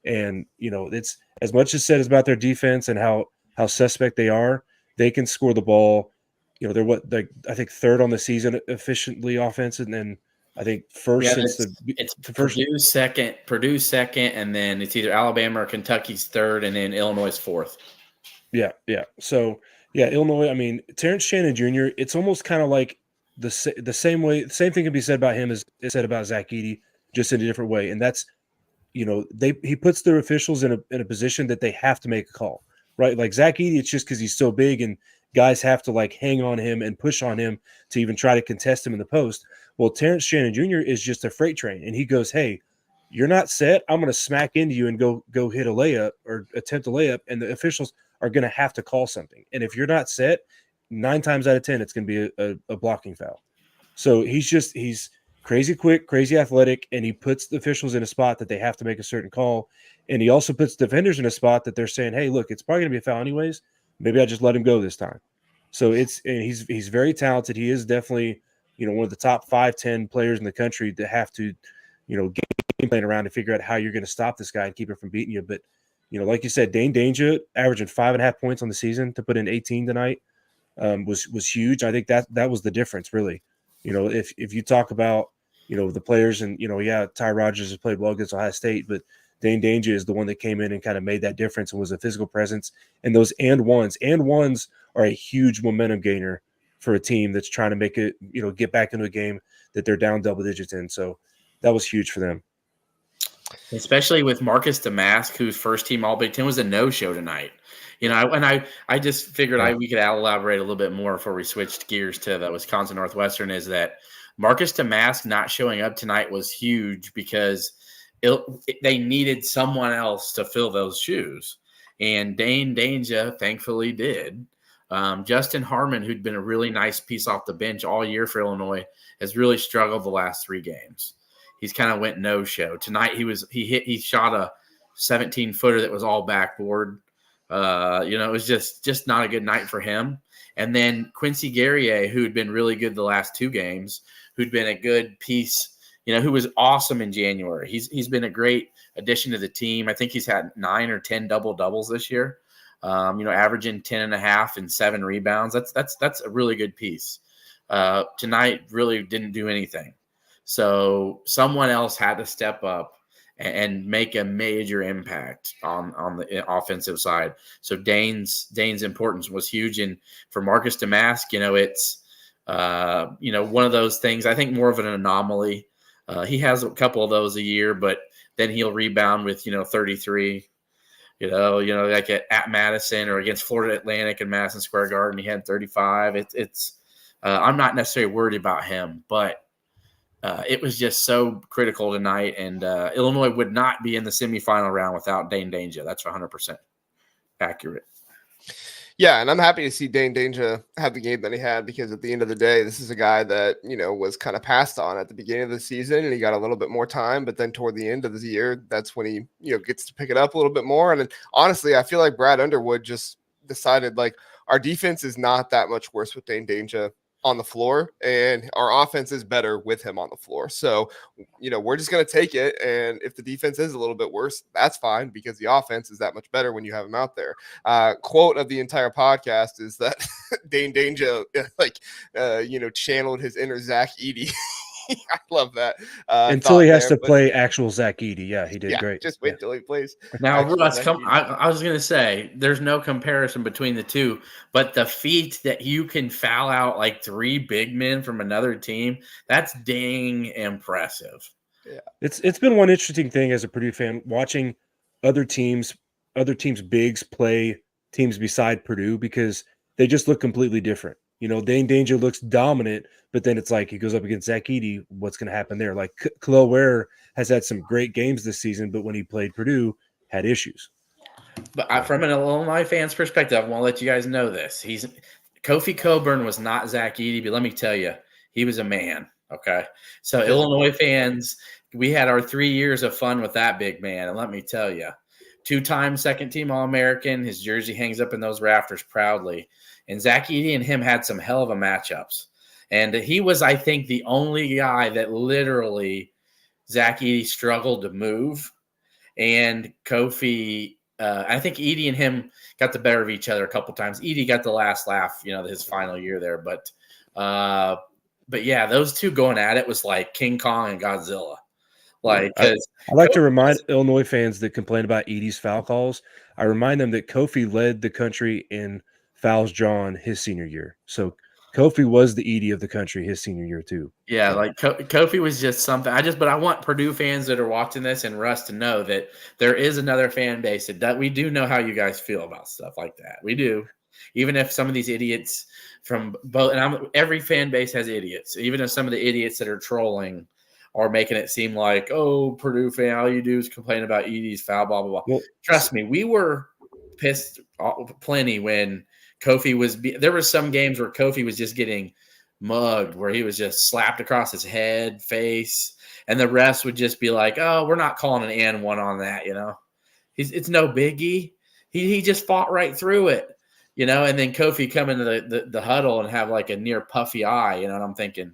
And it's as much as said as about their defense and how suspect they are. They can score the ball. They're I think 3rd on the season efficiently offensive, and then I think first it's Purdue's second, and then it's either Alabama or Kentucky's 3rd, and then Illinois' 4th. Yeah. So yeah, Illinois. I mean, Terrence Shannon Jr. It's almost kind of like the same thing can be said about him as said about Zach Edey, just in a different way. And that's he puts their officials in a position that they have to make a call, right? Like Zach Edey, it's just because he's so big and guys have to like hang on him and push on him to even try to contest him in the post. Well, Terrence Shannon Jr. is just a freight train, and he goes, hey, you're not set. I'm going to smack into you and go hit a layup or attempt a layup. And the officials, are going to have to call something. And if you're not set, 9 times out of 10, it's going to be a blocking foul. So he's crazy quick, crazy athletic, and he puts the officials in a spot that they have to make a certain call. And he also puts defenders in a spot that they're saying, hey, look, it's probably going to be a foul anyways. Maybe I just let him go this time. So he's very talented. He is definitely, one of the top 5-10 players in the country that have to, game plan around to figure out how you're going to stop this guy and keep him from beating you. But, like you said, Dane Danger averaging 5.5 points on the season to put in 18 tonight was huge. I think that was the difference, really. If you talk about, the players and, Ty Rogers has played well against Ohio State, but Dane Danger is the one that came in and kind of made that difference and was a physical presence. And those and ones are a huge momentum gainer for a team that's trying to make it, get back into a game that they're down double digits in. So that was huge for them. Especially with Marcus Damask, whose first team All Big Ten was a no-show tonight. I just figured we could elaborate a little bit more before we switched gears to the Wisconsin Northwestern, is that Marcus Damask not showing up tonight was huge because they needed someone else to fill those shoes. And Dane Danger thankfully did. Justin Harmon, who'd been a really nice piece off the bench all year for Illinois, has really struggled the last 3 games. He's kind of went no-show. Tonight he shot a 17-footer that was all backboard. It was just not a good night for him. And then Quincy Guerrier, who had been really good the last 2 games, who'd been a good piece, who was awesome in January. He's been a great addition to the team. I think he's had 9 or 10 double-doubles this year, averaging 10.5 and 7 rebounds. That's a really good piece. Tonight really didn't do anything. So someone else had to step up and make a major impact on the offensive side. So Dane's importance was huge. And for Marcus Damask, it's one of those things. I think more of an anomaly. He has a couple of those a year, but then he'll rebound with 33. Like at Madison or against Florida Atlantic and Madison Square Garden, he had 35. I'm not necessarily worried about him, but it was just so critical tonight, and Illinois would not be in the semifinal round without Dane Danger. That's 100% accurate. Yeah, and I'm happy to see Dane Danger have the game that he had, because at the end of the day, this is a guy that, was kind of passed on at the beginning of the season, and he got a little bit more time, but then toward the end of the year, that's when he, gets to pick it up a little bit more. And then, honestly, I feel like Brad Underwood just decided, like, our defense is not that much worse with Dane Danger on the floor, and our offense is better with him on the floor. So, we're just going to take it. And if the defense is a little bit worse, that's fine, because the offense is that much better when you have him out there. Quote of the entire podcast is that Dane Danger, channeled his inner Zach Edey. I love that. Until he has to play actual Zach Edey. Yeah, he did great. Just wait till he plays. Now, Russ, I was going to say, there's no comparison between the two, but the feat that you can foul out like 3 big men from another team, that's dang impressive. Yeah, it's been one interesting thing as a Purdue fan, watching other teams' bigs play teams beside Purdue, because they just look completely different. Dane Danger looks dominant, but then it's like he goes up against Zach Edey. What's going to happen there? Like Khalil Ware has had some great games this season, but when he played Purdue, had issues. But from an Illinois fan's perspective, I want to let you guys know this. Kofi Coburn was not Zach Edey, but let me tell you, he was a man. Okay. So Illinois fans, we had our 3 years of fun with that big man. And let me tell you, 2-time second-team All-American. His jersey hangs up in those rafters proudly. And Zach Edey and him had some hell of a matchups. And he was, I think, the only guy that literally Zach Edey struggled to move. And Kofi, I think Edey and him got the better of each other a couple times. Edey got the last laugh, his final year there. But yeah, those two going at it was like King Kong and Godzilla. I like to remind Illinois fans that complain about Edey's foul calls. I remind them that Kofi led the country in fouls drawn his senior year. So Kofi was the Edey of the country his senior year too. Yeah, like Kofi was just something. But I want Purdue fans that are watching this and Russ to know that there is another fan base that we do know how you guys feel about stuff like that. We do. Even if some of these idiots from both, and every fan base has idiots. Even if some of the idiots that are trolling are making it seem like, oh, Purdue fan, all you do is complain about Edey's foul, blah, blah, blah. Well, trust me, we were pissed plenty when Kofi was. There were some games where Kofi was just getting mugged, where he was just slapped across his head, face, and the refs would just be like, "Oh, we're not calling an and one on that." It's no biggie. He just fought right through it. And then Kofi come into the huddle and have like a near puffy eye, and I'm thinking,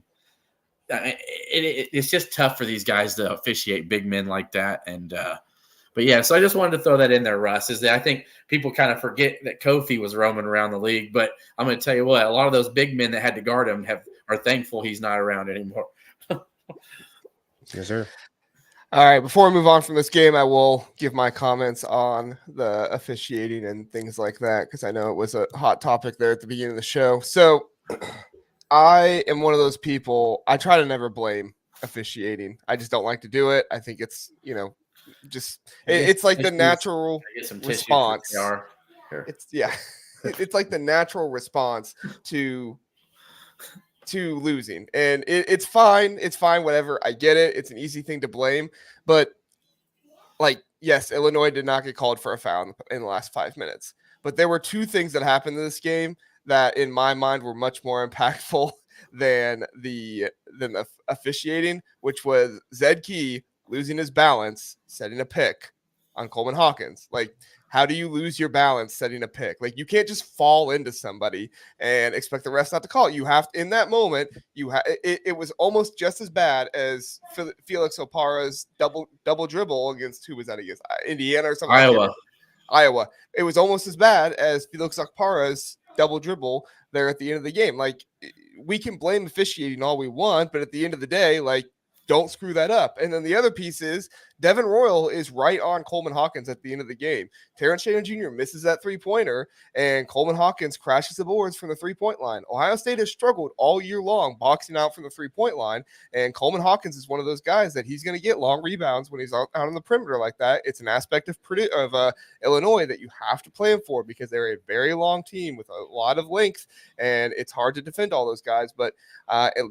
it's just tough for these guys to officiate big men like that. And but yeah, so I just wanted to throw that in there, Russ, is that I think people kind of forget that Kofi was roaming around the league. But I'm going to tell you what, a lot of those big men that had to guard him are thankful he's not around anymore. Yes, sir. All right, before we move on from this game, I will give my comments on the officiating and things like that, because I know it was a hot topic there at the beginning of the show. So I am one of those people, I try to never blame officiating. I just don't like to do it. I think it's, it's like the natural response. It's like the natural response to losing, and it's fine. It's fine, whatever. I get it. It's an easy thing to blame, but yes, Illinois did not get called for a foul in the last 5 minutes, but there were two things that happened in this game that in my mind were much more impactful than the officiating, which was Zed Key losing his balance, setting a pick on Coleman Hawkins. How do you lose your balance setting a pick? You can't just fall into somebody and expect the rest not to call it. You have to, in that moment, it was almost just as bad as Felix Opara's double dribble against, who was that against? Indiana or something? Iowa. It was almost as bad as Felix Opara's double dribble there at the end of the game. We can blame officiating all we want, but at the end of the day, don't screw that up. And then the other piece is Devin Royal is right on Coleman Hawkins at the end of the game. Terrence Shannon Jr. misses that three-pointer, and Coleman Hawkins crashes the boards from the three-point line. Ohio State has struggled all year long boxing out from the three-point line, and Coleman Hawkins is one of those guys that he's going to get long rebounds when he's out on the perimeter like that. It's an aspect of Illinois that you have to plan for, because they're a very long team with a lot of length, and it's hard to defend all those guys. But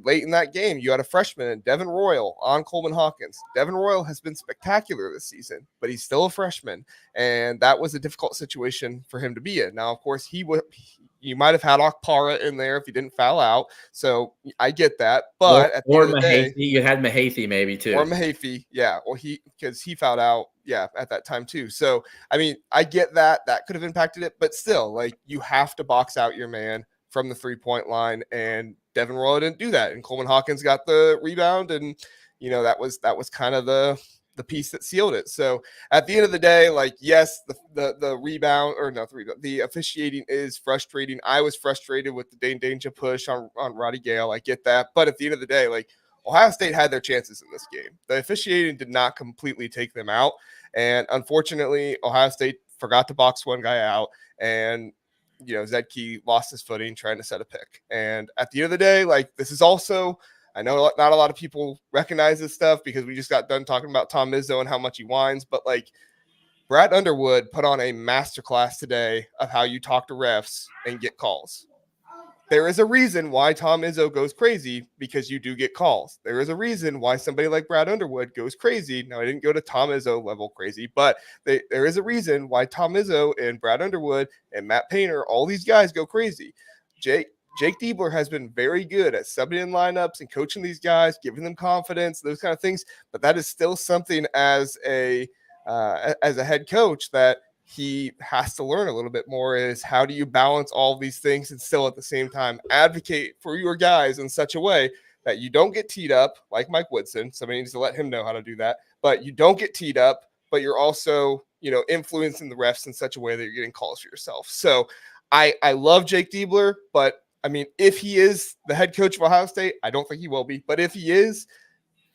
late in that game, you had a freshman, Devin Royal, on Coleman Hawkins. Devin Royal has been spectacular this season, but he's still a freshman, and that was a difficult situation for him to be in. Now, of course, you might have had Okpara in there if he didn't foul out, so I get that. But at the end of the day, you had Mahaffey maybe too, or Mahaffey, yeah, or because he fouled out, at that time too. So I get that could have impacted it, but still, you have to box out your man from the 3-point line, and Devin Royal didn't do that, and Coleman Hawkins got the rebound, and that was kind of the piece that sealed it. So at the end of the day, yes, the rebound, or not the rebound, the officiating is frustrating. I was frustrated with the Dane Danger push on Roddy Gale. I get that, but at the end of the day, Ohio State had their chances in this game. The officiating did not completely take them out, and unfortunately, Ohio State forgot to box one guy out, and Zed Key lost his footing trying to set a pick. And at the end of the day, this is also, I know not a lot of people recognize this stuff because we just got done talking about Tom Izzo and how much he whines, but Brad Underwood put on a masterclass today of how you talk to refs and get calls. There is a reason why Tom Izzo goes crazy, because you do get calls. There is a reason why somebody like Brad Underwood goes crazy. Now, I didn't go to Tom Izzo level crazy, but there is a reason why Tom Izzo and Brad Underwood and Matt Painter, all these guys go crazy. Jake Diebler has been very good at subbing in lineups and coaching these guys, giving them confidence, those kind of things. But that is still something as a head coach that he has to learn a little bit more, is how do you balance all these things and still at the same time advocate for your guys in such a way that you don't get teed up like Mike Woodson. Somebody needs to let him know how to do that, but you don't get teed up, but you're also, influencing the refs in such a way that you're getting calls for yourself. So I love Jake Diebler, but if he is the head coach of Ohio State, I don't think he will be, but if he is,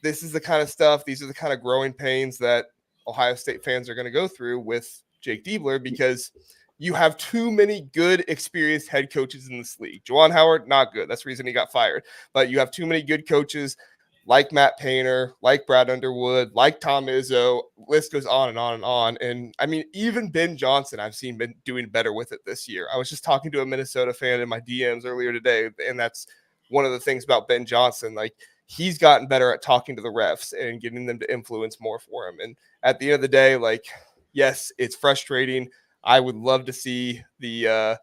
this is the kind of stuff, these are the kind of growing pains that Ohio State fans are going to go through with Jake Diebler, because you have too many good, experienced head coaches in this league. Juwan Howard, not good. That's the reason he got fired. But you have too many good coaches like Matt Painter, like Brad Underwood, like Tom Izzo. List goes on and on and on. And even Ben Johnson, I've seen been doing better with it this year. I was just talking to a Minnesota fan in my DMs earlier today, and that's one of the things about Ben Johnson. He's gotten better at talking to the refs and getting them to influence more for him. And at the end of the day, yes, it's frustrating. I would love to see the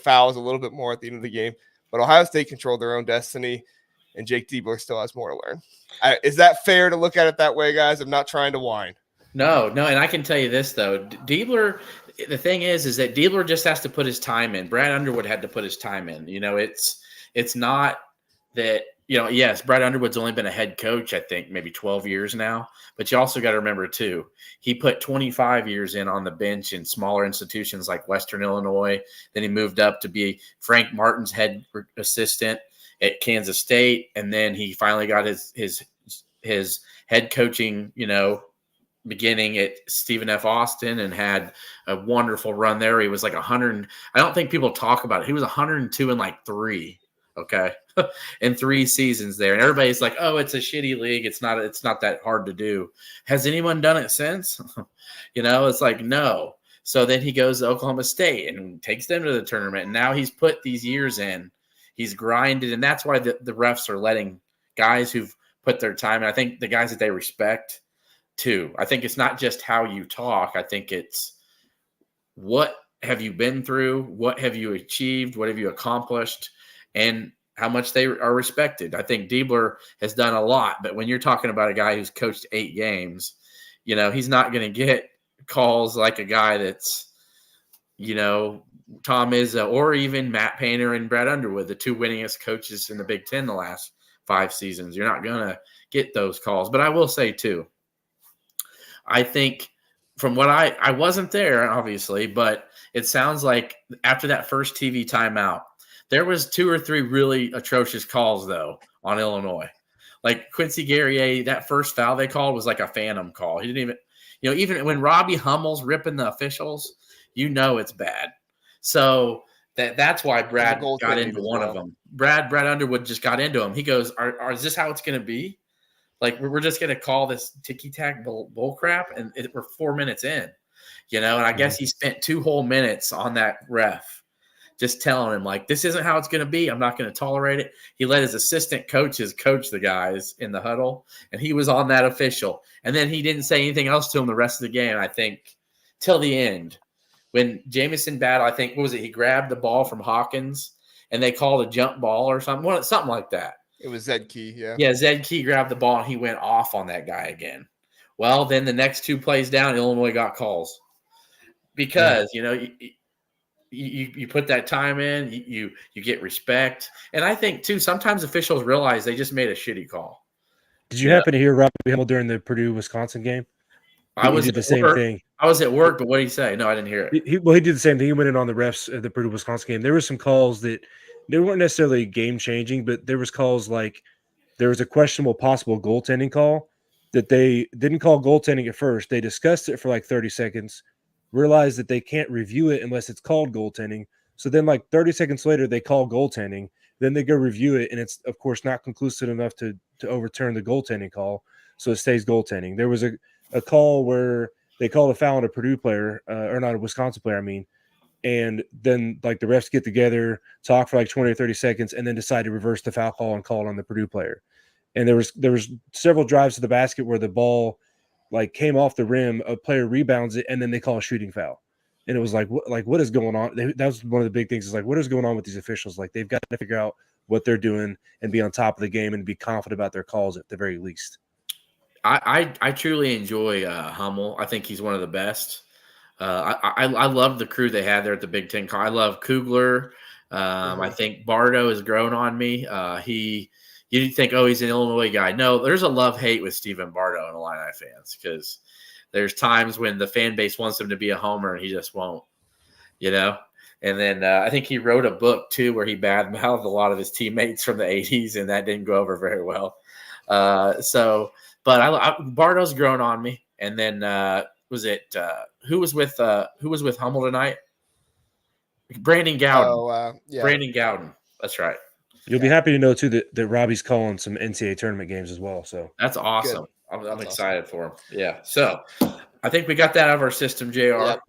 fouls a little bit more at the end of the game. But Ohio State controlled their own destiny, and Jake Diebler still has more to learn. Is that fair to look at it that way, guys? I'm not trying to whine. No, and I can tell you this though, Diebler. The thing is that Diebler just has to put his time in. Brad Underwood had to put his time in. It's not that yes, Brad Underwood's only been a head coach, I think, maybe 12 years now. But you also got to remember too, he put 25 years in on the bench in smaller institutions like Western Illinois. Then he moved up to be Frank Martin's head assistant at Kansas State, and then he finally got his head coaching, beginning at Stephen F. Austin, and had a wonderful run there. He was like 100. I don't think people talk about it. He was 102 in like 3. Okay. In 3 seasons there. And everybody's like, oh, it's a shitty league. It's not that hard to do. Has anyone done it since? It's like, no. So then he goes to Oklahoma State and takes them to the tournament. And now he's put these years in. He's grinded. And that's why the refs are letting guys who've put their time in. I think the guys that they respect too. I think it's not just how you talk. I think it's what have you been through? What have you achieved? What have you accomplished? And how much they are respected. I think Diebler has done a lot, but when you're talking about a guy who's coached 8 games, he's not going to get calls like a guy that's, Tom Izzo or even Matt Painter and Brad Underwood, the 2 winningest coaches in the Big Ten the last 5 seasons. You're not going to get those calls. But I will say too, I think from what I wasn't there, obviously, but it sounds like after that first TV timeout, there was 2 or 3 really atrocious calls, though, on Illinois. Like Quincy Guerrier, that first foul they called was like a phantom call. He didn't even, even when Robbie Hummel's ripping the officials, it's bad. So that's why Brad got into one of them. Brad Underwood just got into him. He goes, is this how it's going to be? Like, we're just going to call this ticky-tack bull crap, and we're 4 minutes in, and I guess he spent 2 whole minutes on that ref, just telling him, like, this isn't how it's going to be. I'm not going to tolerate it. He let his assistant coaches coach the guys in the huddle, and he was on that official. And then he didn't say anything else to him the rest of the game, I think, till the end. When Jamison battled, I think, what was it? He grabbed the ball from Hawkins, and they called a jump ball or something. Something like that. It was Zed Key, yeah. Yeah, Zed Key grabbed the ball, and he went off on that guy again. Well, then the next 2 plays down, Illinois got calls. Because, you put that time in, you get respect. And I think, too, sometimes officials realize they just made a shitty call. Did you happen to hear Robbie Hummel during the Purdue-Wisconsin game? I did the same thing. I was at work, but what did he say? No, I didn't hear it. He did the same thing. He went in on the refs at the Purdue-Wisconsin game. There were some calls that they weren't necessarily game-changing, but there was calls like there was a questionable possible goaltending call that they didn't call goaltending at first. They discussed it for like 30 seconds, realized that they can't review it unless it's called goaltending. So then like 30 seconds later, they call goaltending. Then they go review it, and it's, of course, not conclusive enough to overturn the goaltending call, so it stays goaltending. There was a call where they called a foul on a Purdue player, or not a Wisconsin player, I mean, and then like the refs get together, talk for like 20 or 30 seconds, and then decide to reverse the foul call and call it on the Purdue player. And there was several drives to the basket where the ball like came off the rim, a player rebounds it, and then they call a shooting foul. And it was like, what is going on? That was one of the big things, is like, what is going on with these officials? Like, they've got to figure out what they're doing and be on top of the game and be confident about their calls at the very least. I truly enjoy Hummel. I think he's one of the best. I love the crew they had there at the Big Ten. I love Kugler. I think Bardo has grown on me. You didn't think, oh, he's an Illinois guy. No, there's a love-hate with Stephen Bardo and Illini fans, because there's times when the fan base wants him to be a homer and he just won't, And then I think he wrote a book, too, where he badmouthed a lot of his teammates from the 80s, and that didn't go over very well. But Bardo's grown on me. And then who was with Hummel tonight? Brandon Gowden. Yeah. Brandon Gowden. That's right. You'll be happy to know, too, that Robbie's calling some NCAA tournament games as well. So that's awesome. I'm That's excited for him. Yeah. So I think we got that out of our system, JR. Yep.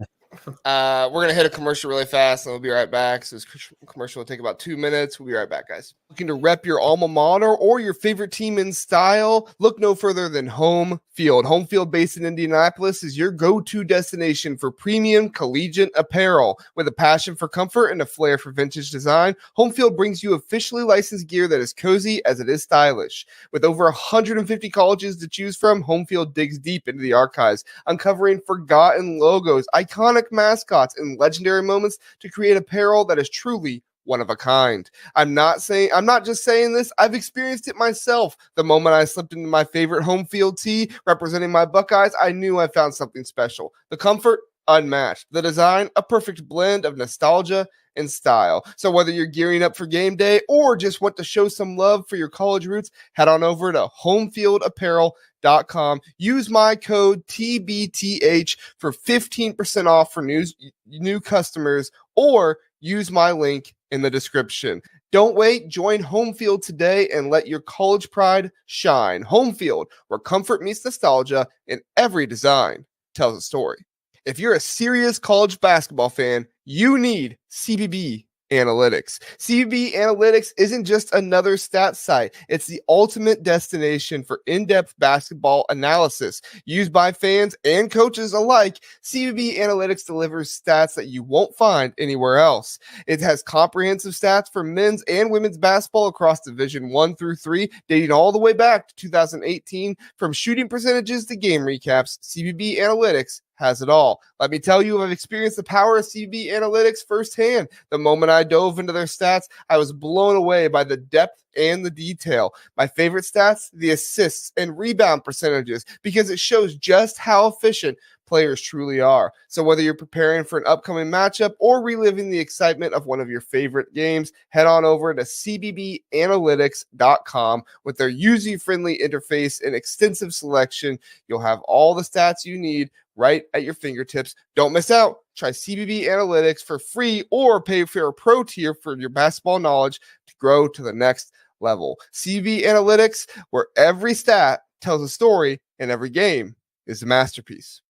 We're going to hit a commercial really fast, and we'll be right back. So this commercial will take about 2 minutes. We'll be right back, guys. Looking to rep your alma mater or your favorite team in style? Look no further than Home Field. Home Field, based in Indianapolis, is your go-to destination for premium collegiate apparel. With a passion for comfort and a flair for vintage design, Home Field brings you officially licensed gear that is cozy as it is stylish. With over 150 colleges to choose from, Home Field digs deep into the archives, uncovering forgotten logos, iconic mascots, and legendary moments to create apparel that is truly one of a kind. I'm not just saying this. I've experienced it myself. The moment I slipped into my favorite Home Field tee representing my Buckeyes, I knew I found something special. The comfort, unmatched. The design, a perfect blend of nostalgia and style. So whether you're gearing up for game day or just want to show some love for your college roots, head on over to homefieldapparel.com. Use my code TBTH for 15% off for new customers, or use my link in the description. Don't wait. Join Home Field today and let your college pride shine. Home Field, where comfort meets nostalgia and every design tells a story. If you're a serious college basketball fan, you need CBB Analytics. CBB Analytics isn't just another stats site. It's the ultimate destination for in-depth basketball analysis. Used by fans and coaches alike, CBB Analytics delivers stats that you won't find anywhere else. It has comprehensive stats for men's and women's basketball across Division 1 through 3, dating all the way back to 2018. From shooting percentages to game recaps, CBB Analytics has it all. Let me tell you, I've experienced the power of CB Analytics firsthand. The moment I dove into their stats, I was blown away by the depth and the detail. My favorite stats, the assists and rebound percentages, because it shows just how efficient players truly are. So whether you're preparing for an upcoming matchup or reliving the excitement of one of your favorite games, head on over to cbbanalytics.com. With their user-friendly interface and extensive selection, you'll have all the stats you need right at your fingertips. Don't miss out. Try CBB Analytics for free or pay for a pro tier for your basketball knowledge to grow to the next level. CBB Analytics, where every stat tells a story and every game is a masterpiece.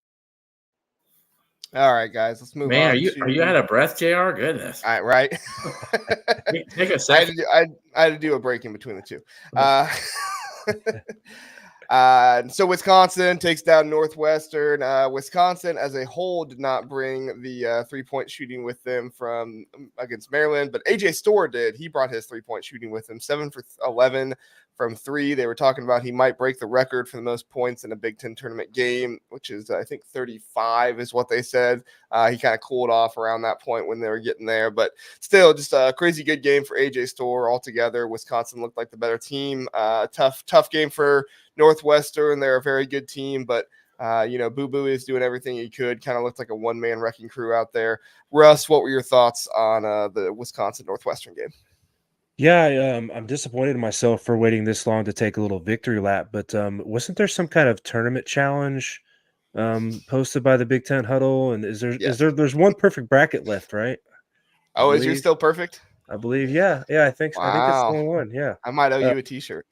All right, guys, let's move on. Man, are you out of breath, JR? Goodness. All right. Take a second. I had to do a break in between the two. So Wisconsin takes down Northwestern. Wisconsin as a whole did not bring the 3-point shooting with them from against Maryland, but AJ Storr did. He brought his 3-point shooting with him, 7 for 11 from 3. They were talking about he might break the record for the most points in a Big Ten tournament game, which is, I think, 35 is what they said. He kind of cooled off around that point when they were getting there, but still just a crazy good game for AJ Storr altogether. Wisconsin looked like the better team. Tough game for Northwestern. They're a very good team, but Boo Boo is doing everything he could. Kind of looked like a one-man wrecking crew out there. Russ, what were your thoughts on the Wisconsin-Northwestern game? Yeah, I'm disappointed in myself for waiting this long to take a little victory lap, but wasn't there some kind of tournament challenge posted by the Big Ten Huddle? And there's one perfect bracket left, right? Oh, is yours still perfect? I believe, yeah, I think so. Wow. I think that's the only one. Yeah, I might owe you a T-shirt.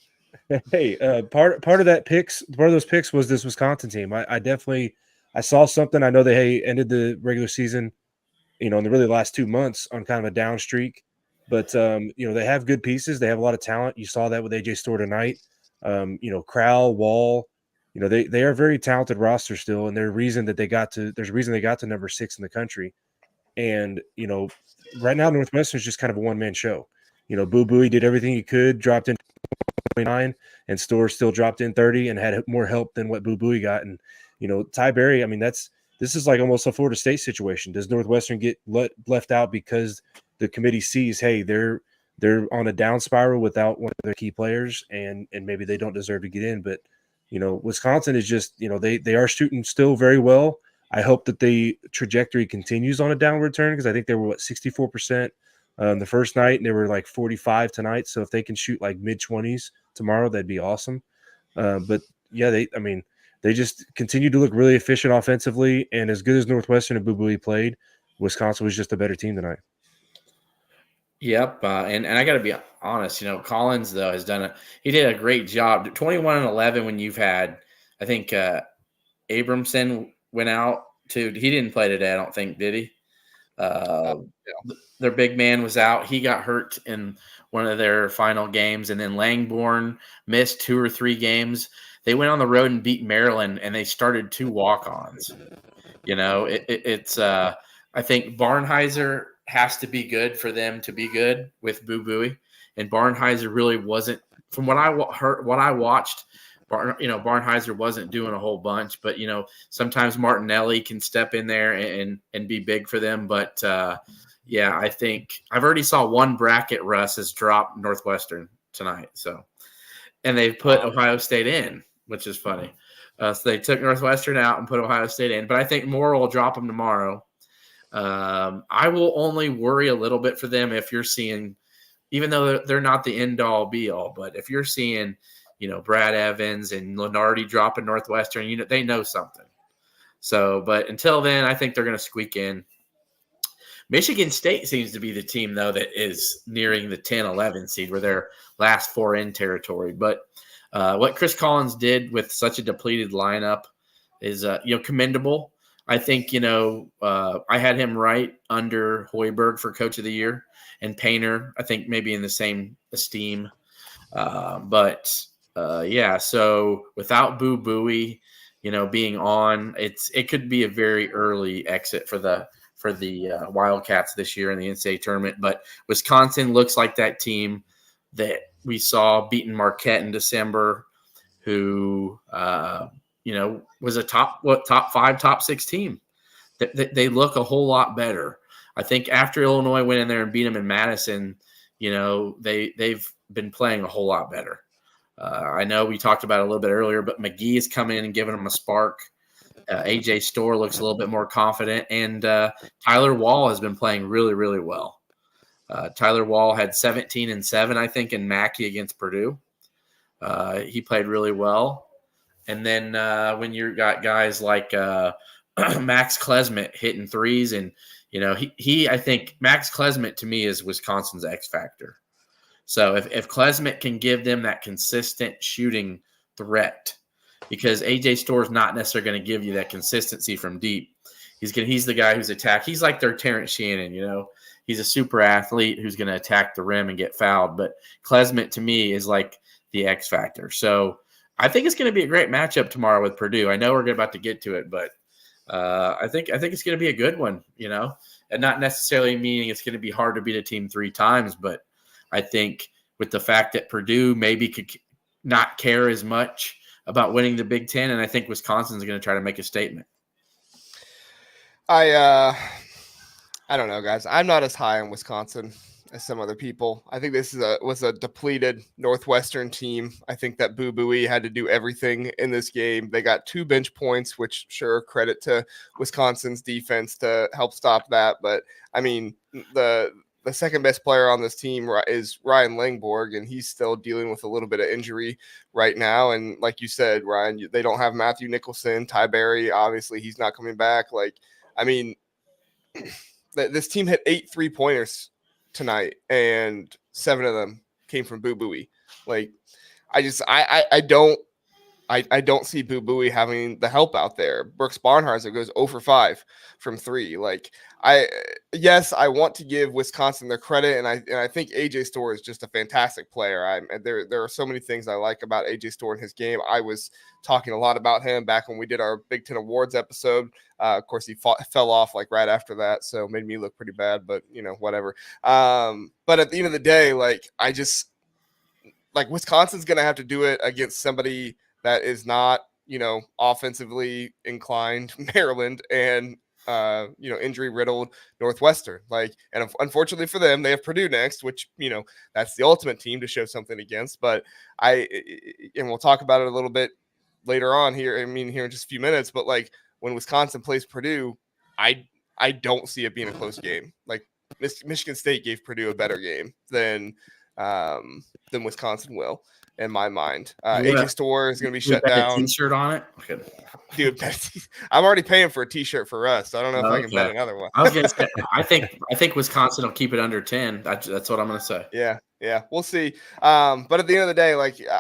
Hey, part of those picks was this Wisconsin team. I saw something. I know they ended the regular season, in the really last 2 months on kind of a down streak, but they have good pieces. They have a lot of talent. You saw that with AJ Storr tonight. Crowell, Wall, they are a very talented roster still, and there's a reason they got to number 6 in the country. And right now Northwestern is just kind of a one-man show. Boo Boo, he did everything he could, dropped in 29, and Storr still dropped in 30 and had more help than what Boo Boo got. And Ty Berry, I mean, this is like almost a Florida State situation. Does Northwestern get left out because the committee sees, hey, they're on a down spiral without one of their key players, and maybe they don't deserve to get in? But Wisconsin is just they are shooting still very well. I hope that the trajectory continues on a downward turn, because I think they were 64% the first night, and they were like 45 tonight. So if they can shoot like mid-20s tomorrow, that'd be awesome. But yeah, they just continue to look really efficient offensively, and as good as Northwestern and Boo Boo played, Wisconsin was just a better team tonight. Yep, and I got to be honest. Collins though he did a great job. 21 and 11 when you've had, I think Abramson went out too. He didn't play today, I don't think, did he? Yeah. Their big man was out. He got hurt in one of their final games, and then Langborn missed 2 or 3 games. They went on the road and beat Maryland, and they started 2 walk-ons. It's I think Barnheiser has to be good for them to be good with Boo Buie, and Barnheiser really wasn't. From what I heard, what I watched, Barnheiser wasn't doing a whole bunch, but sometimes Martinelli can step in there and be big for them. But yeah, I think I've already saw one bracket. Russ has dropped Northwestern tonight, and they put Ohio State in, which is funny. So they took Northwestern out and put Ohio State in, but I think Moore will drop them tomorrow. I will only worry a little bit for them if you're seeing, even though they're not the end all be all, but if you're seeing, Brad Evans and Lenardi dropping Northwestern, they know something. So, but until then, I think they're going to squeak in. Michigan State seems to be the team, though, that is nearing the 10-11 seed where they're last 4 in territory. But what Chris Collins did with such a depleted lineup is, commendable. I think, I had him right under Hoiberg for Coach of the Year, and Painter, I think, maybe in the same esteem. Yeah, so without Boo Buie, being on, it could be a very early exit for the Wildcats this year in the NCAA tournament. But Wisconsin looks like that team that we saw beating Marquette in December, who was a top 5, top 6 team. They look a whole lot better. I think after Illinois went in there and beat them in Madison, they've been playing a whole lot better. I know we talked about it a little bit earlier, but McGee is coming in and giving them a spark. AJ Storr looks a little bit more confident, and Tyler Wall has been playing really, really well. Tyler Wall had 17 and 7, I think, in Mackey against Purdue. He played really well. And then when you got guys like Max Klesmit hitting threes, and I think Max Klesmit to me is Wisconsin's X factor. So if Klesmit can give them that consistent shooting threat, because AJ Storr is not necessarily going to give you that consistency from deep. He's the guy who's attacked. He's like their Terrence Shannon, He's a super athlete who's going to attack the rim and get fouled. But Klesmit to me is like the X factor. So I think it's going to be a great matchup tomorrow with Purdue. I know we're about to get to it, but I think it's going to be a good one, and not necessarily meaning it's going to be hard to beat a team 3 times, but I think with the fact that Purdue maybe could not care as much about winning the Big Ten, and I think Wisconsin's going to try to make a statement. I don't know, guys. I'm not as high on Wisconsin as some other people. I think this was a depleted Northwestern team. I think that Boo Buie had to do everything in this game. They got 2 bench points, which sure, credit to Wisconsin's defense to help stop that. But I mean, the second best player on this team is Ryan Langborg, and he's still dealing with a little bit of injury right now. And like you said, Ryan, they don't have Matthew Nicholson. Ty Berry, obviously, he's not coming back. This team hit 8 3-pointers tonight, and 7 of them came from Boo Buie. I don't see Boo Buie having the help out there. Brooks Barnheiser goes 0 for 5 from 3. I want to give Wisconsin their credit, and I think AJ Storr is just a fantastic player. There are so many things I like about AJ Storr in his game. I was talking a lot about him back when we did our Big Ten Awards episode. Of course, he fell off right after that, so it made me look pretty bad. But whatever. But at the end of the day, Wisconsin's gonna have to do it against somebody that is not, offensively inclined, Maryland, and injury riddled Northwestern. And unfortunately for them, they have Purdue next, which that's the ultimate team to show something against. But and we'll talk about it a little bit later on here. Here in just a few minutes. But when Wisconsin plays Purdue, I don't see it being a close game. Michigan State gave Purdue a better game than Wisconsin will. In my mind, AJ Storr is going to be shut down. A T-shirt on it, dude. I'm already paying for a T-shirt for us. So I don't know if I can bet another one. I was going to say, I think Wisconsin will keep it under 10. That's what I'm going to say. Yeah, we'll see. But at the end of the day,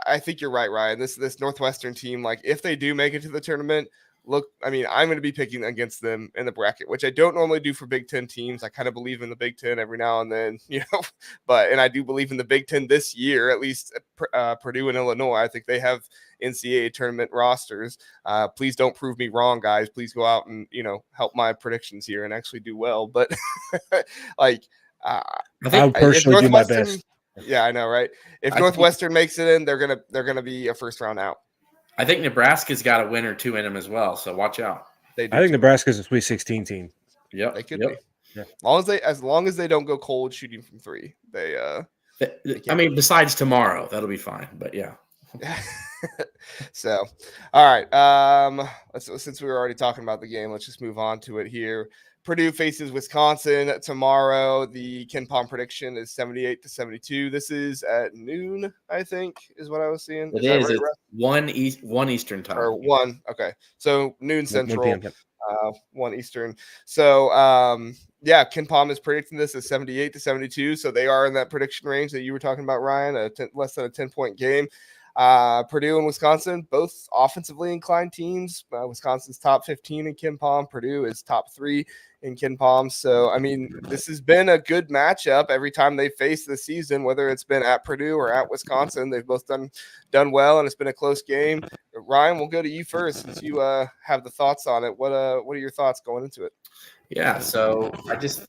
I think you're right, Ryan. This Northwestern team, if they do make it to the tournament, look, I mean, I'm going to be picking against them in the bracket, which I don't normally do for Big Ten teams. I kind of believe in the Big Ten every now and then, and I do believe in the Big Ten this year, at least Purdue and Illinois. I think they have NCAA tournament rosters. Please don't prove me wrong, guys. Please go out and, help my predictions here and actually do well. But I'll personally do my best. Yeah, I know, right? If Northwestern makes it in, they're gonna be a first round out. I think Nebraska's got a win or two in them as well, so watch out. I think Nebraska's a Sweet 16 team. Yep, they could be. Yeah. As long as they don't go cold shooting from three, they besides tomorrow, that'll be fine. But yeah. So, all right. Since we were already talking about the game, let's just move on to it here. Purdue faces Wisconsin tomorrow. The KenPom prediction is 78-72. This is at noon, I think, is what I was seeing. It is. Right, it's 1 Eastern time. Or 1. Okay. So noon Central, 1 p.m. 1 Eastern. So, KenPom is predicting this as 78-72. So they are in that prediction range that you were talking about, Ryan, less than a 10-point game. Purdue and Wisconsin, both offensively inclined teams. Wisconsin's top 15 in KenPom. Purdue is top 3 in KenPom. So, I mean, this has been a good matchup every time they face this season, whether it's been at Purdue or at Wisconsin. They've both done well, and it's been a close game. Ryan, we'll go to you first since you have the thoughts on it. What are your thoughts going into it? Yeah, so I just,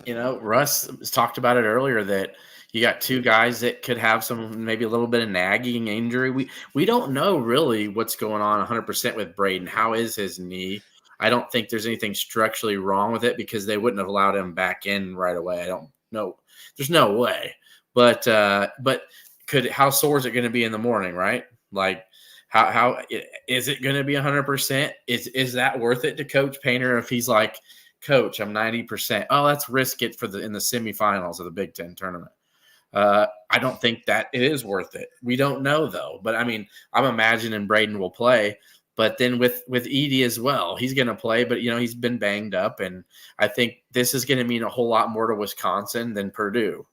Russ talked about it earlier that you got two guys that could have maybe a little bit of nagging injury. We don't know really what's going on 100% with Braden. How is his knee? I don't think there's anything structurally wrong with it because they wouldn't have allowed him back in right away. I don't know. There's no way. But how sore is it going to be in the morning, right? Like how is it going to be 100%? Is that worth it to Coach Painter if he's like, Coach, I'm 90%. Oh, let's risk it in the semifinals of the Big Ten tournament. I don't think that it is worth it. We don't know though, but I mean, I'm imagining Braden will play, but then with Edey as well, he's going to play, but he's been banged up. And I think this is going to mean a whole lot more to Wisconsin than Purdue.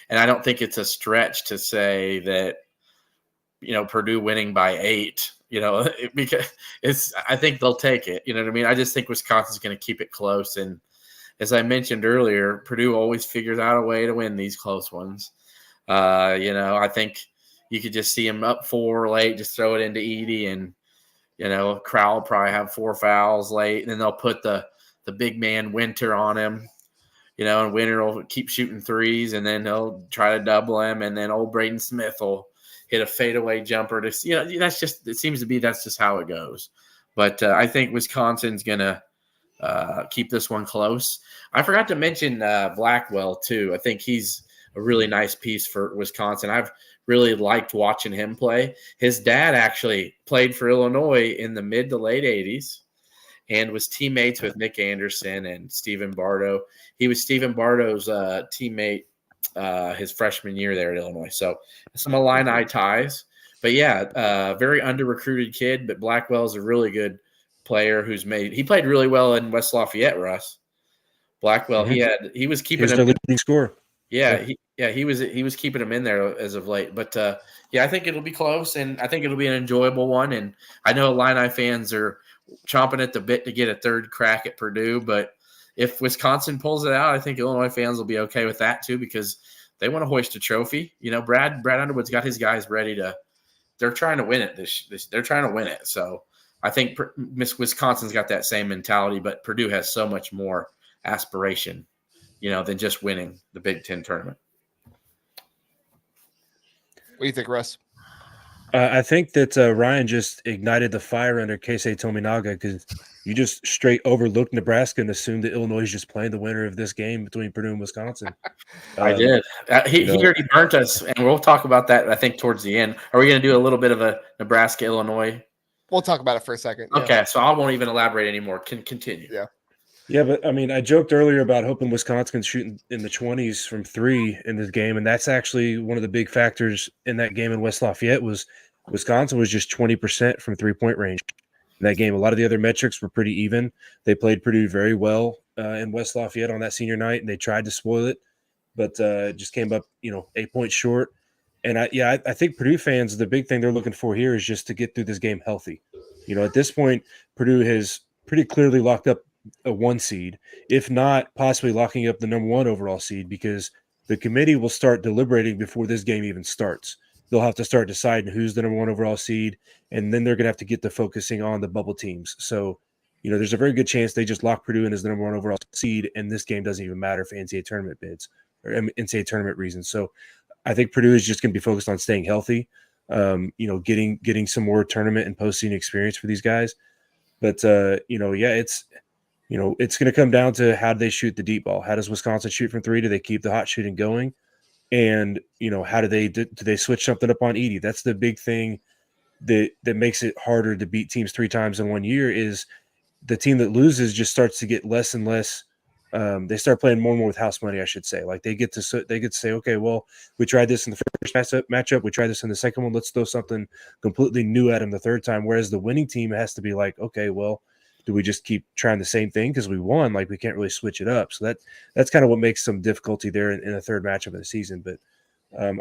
And I don't think it's a stretch to say that, Purdue winning by 8, because I think they'll take it. You know what I mean? I just think Wisconsin's going to keep it close. And as I mentioned earlier, Purdue always figures out a way to win these close ones. I think you could just see him up 4 late, just throw it into Edey, and Crowell will probably have 4 fouls late, and then they'll put the big man Winter on him, and Winter will keep shooting threes, and then he'll try to double him, and then old Braden Smith will hit a fadeaway jumper. That's just how it goes. But I think Wisconsin's gonna keep this one close. I forgot to mention Blackwell too. I think he's a really nice piece for Wisconsin. I've really liked watching him play. His dad actually played for Illinois in the mid to late 80s and was teammates with Nick Anderson and Stephen Bardo. He was Stephen Bardo's teammate his freshman year there at Illinois. So some Illini ties. But yeah, very under-recruited kid, but Blackwell's a really good player he played really well in West Lafayette, Russ. Blackwell, he was keeping him. Leading scorer. Yeah, he was keeping him in there as of late. But I think it'll be close, and I think it'll be an enjoyable one. And I know Illini fans are chomping at the bit to get a third crack at Purdue. But if Wisconsin pulls it out, I think Illinois fans will be okay with that too because they want to hoist a trophy. Brad Underwood's got his guys ready to. They're trying to win it. They're trying to win it. So I think Wisconsin's got that same mentality, but Purdue has so much more aspiration, than just winning the Big Ten tournament. What do you think, Russ? I think that Ryan just ignited the fire under Keisei Tominaga because you just straight overlooked Nebraska and assumed that Illinois is just playing the winner of this game between Purdue and Wisconsin. I did. He already burnt us, and we'll talk about that, I think, towards the end. Are we going to do a little bit of a Nebraska-Illinois? We'll talk about it for a second. Okay, yeah. So I won't even elaborate anymore. Continue. Yeah. Yeah, but I mean, I joked earlier about hoping Wisconsin's shooting in the 20s from 3 in this game, and that's actually one of the big factors in that game in West Lafayette was Wisconsin was just 20% from 3-point range in that game. A lot of the other metrics were pretty even. They played Purdue very well in West Lafayette on that senior night, and they tried to spoil it, but just came up, 8 points short. And I think Purdue fans, the big thing they're looking for here is just to get through this game healthy. At this point, Purdue has pretty clearly locked up a 1 seed, if not possibly locking up the number 1 overall seed, because the committee will start deliberating before this game even starts. They'll have to start deciding who's the number 1 overall seed, and then they're going to have to get to focusing on the bubble teams. So, there's a very good chance they just lock Purdue in as the number 1 overall seed, and this game doesn't even matter for NCAA tournament bids or NCAA tournament reasons. So I think Purdue is just going to be focused on staying healthy, getting some more tournament and postseason experience for these guys. But, it's going to come down to how do they shoot the deep ball? How does Wisconsin shoot from 3? Do they keep the hot shooting going? And, how do they switch something up on Edey? That's the big thing that makes it harder to beat teams 3 times in 1 year is the team that loses just starts to get less and less. They start playing more and more with house money, I should say. Like they get to say, okay, well, we tried this in the first matchup. We tried this in the second one. Let's throw something completely new at them the third time. Whereas the winning team has to be like, okay, well, do we just keep trying the same thing because we won? Like we can't really switch it up. So that's kind of what makes some difficulty there in the third matchup of the season. But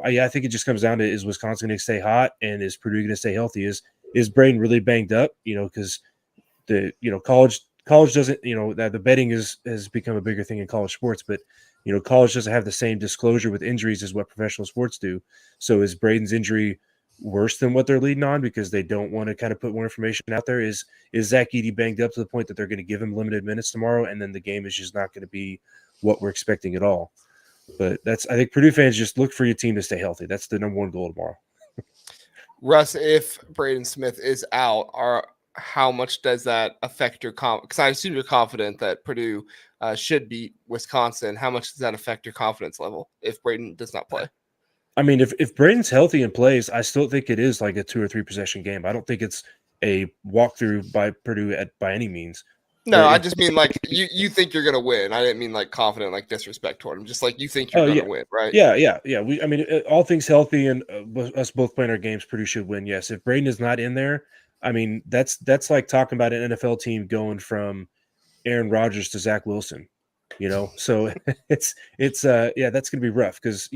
I think it just comes down to, is Wisconsin going to stay hot and is Purdue going to stay healthy? Is Braden really banged up? Because college doesn't, that the betting has become a bigger thing in college sports, but college doesn't have the same disclosure with injuries as what professional sports do. So is Braden's injury worse than what they're leading on because they don't want to kind of put more information out there? Is Zach Edey banged up to the point that they're going to give him limited minutes tomorrow, and then the game is just not going to be what we're expecting at all? But I think Purdue fans just look for your team to stay healthy. That's the number 1 goal tomorrow. Russ, if Braden Smith is out, how much does that affect your because I assume you're confident that Purdue should beat Wisconsin. How much does that affect your confidence level if Braden does not play? I mean, if Braden's healthy and plays, I still think it is like a 2 or 3 possession game. I don't think it's a walkthrough by Purdue by any means. No, I just mean like you think you're gonna win. I didn't mean like confident, like disrespect toward him. Just like you think you're gonna win, right? Yeah. All things healthy and us both playing our games, Purdue should win. Yes, if Braden is not in there, I mean that's like talking about an NFL team going from Aaron Rodgers to Zach Wilson. So it's that's gonna be rough because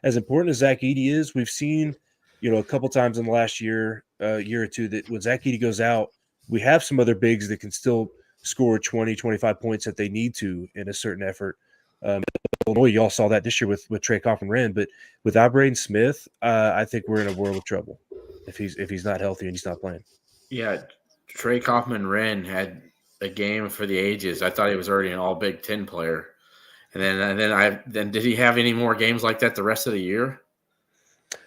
as important as Zach Edey is, we've seen a couple times in the last year or two that when Zach Edey goes out, we have some other bigs that can still score 20, 25 points that they need to in a certain effort. Illinois, y'all saw that this year with Trey Coffin-Wren, but without Braden Smith, I think we're in a world of trouble if he's not healthy and he's not playing. Yeah, Trey Coffin-Wren had a game for the ages. I thought he was already an all Big Ten player, and then did he have any more games like that the rest of the year?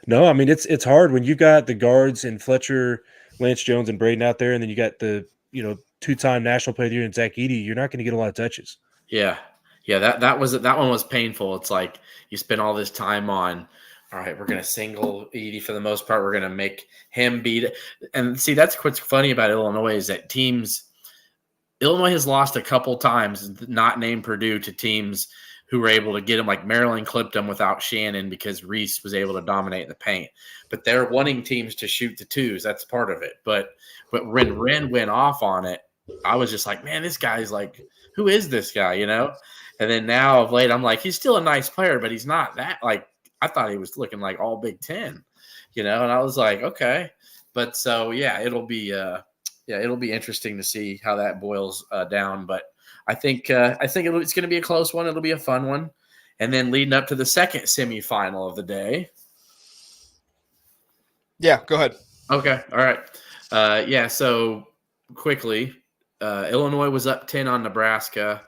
No, I mean it's hard when you got the guards and Fletcher, Lance Jones, and Braden out there, and then you got the 2-time national player of the year and Zach Edey. You're not going to get a lot of touches. Yeah. That one was painful. It's like you spend all this time on. All right, we're going to single Edey for the most part. We're going to make him beat it. And see, that's what's funny about Illinois is that Illinois has lost a couple times, not named Purdue, to teams who were able to get him. Like Maryland clipped them without Shannon because Reese was able to dominate the paint. But they're wanting teams to shoot the 2s. That's part of it. But when Wren went off on it, I was just like, man, this guy's like, who is this guy, And then now of late, I'm like, he's still a nice player, but he's not that. Like, I thought he was looking like all Big Ten, and I was like, okay. But so, yeah, it'll be interesting to see how that boils down. But I think it's going to be a close one. It'll be a fun one. And then leading up to the second semifinal of the day. Yeah, go ahead. Okay. All right. So quickly, Illinois was up 10 on Nebraska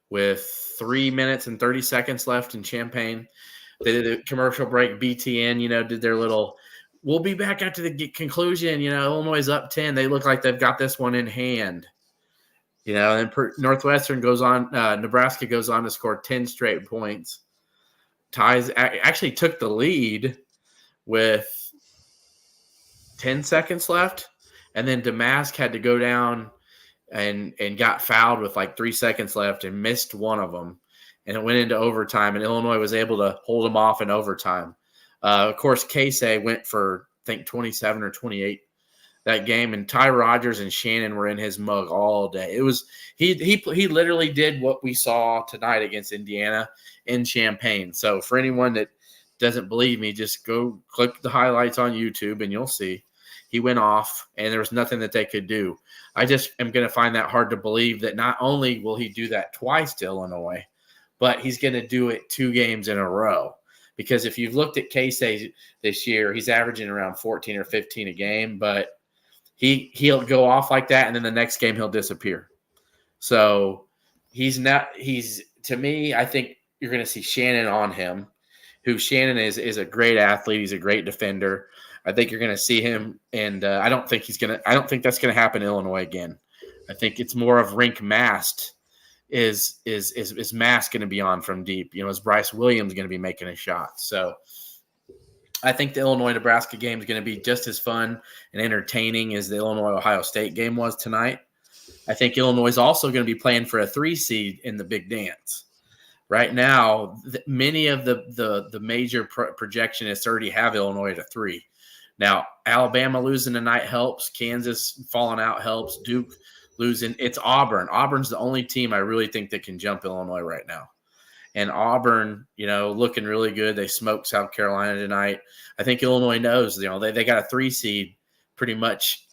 with 3 minutes and 30 seconds left in Champaign. They did a commercial break. BTN, did their little, we'll be back after the conclusion. Illinois is up 10. They look like they've got this one in hand. And then Northwestern goes on. Nebraska goes on to score 10 straight points. Ties actually took the lead with 10 seconds left. And then Damask had to go down and got fouled with like 3 seconds left and missed one of them. And it went into overtime, and Illinois was able to hold them off in overtime. Of course, Casey went for, I think, 27 or 28 that game, and Ty Rodgers and Shannon were in his mug all day. It was he literally did what we saw tonight against Indiana in Champaign. So for anyone that doesn't believe me, just go click the highlights on YouTube, and you'll see. He went off, and there was nothing that they could do. I just am going to find that hard to believe that not only will he do that twice to Illinois, but he's going to do it 2 games in a row. Because if you've looked at K-State this year, he's averaging around 14 or 15 a game, but he'll go off like that, and then the next game he'll disappear. So to me, I think you're going to see Shannon on him, who Shannon is a great athlete. He's a great defender. I think you're going to see him, and I don't think that's going to happen in Illinois again. I think it's more of rink masked. Is Mass going to be on from deep? Is Bryce Williams going to be making a shot? So I think the Illinois-Nebraska game is going to be just as fun and entertaining as the Illinois-Ohio State game was tonight. I think Illinois is also going to be playing for a 3 seed in the Big Dance. Right now, many of the major projectionists already have Illinois at 3. Now, Alabama losing tonight helps. Kansas falling out helps. Duke losing. It's Auburn. Auburn's the only team I really think that can jump Illinois right now. And Auburn, looking really good. They smoked South Carolina tonight. I think Illinois knows, they got a 3 seed pretty much.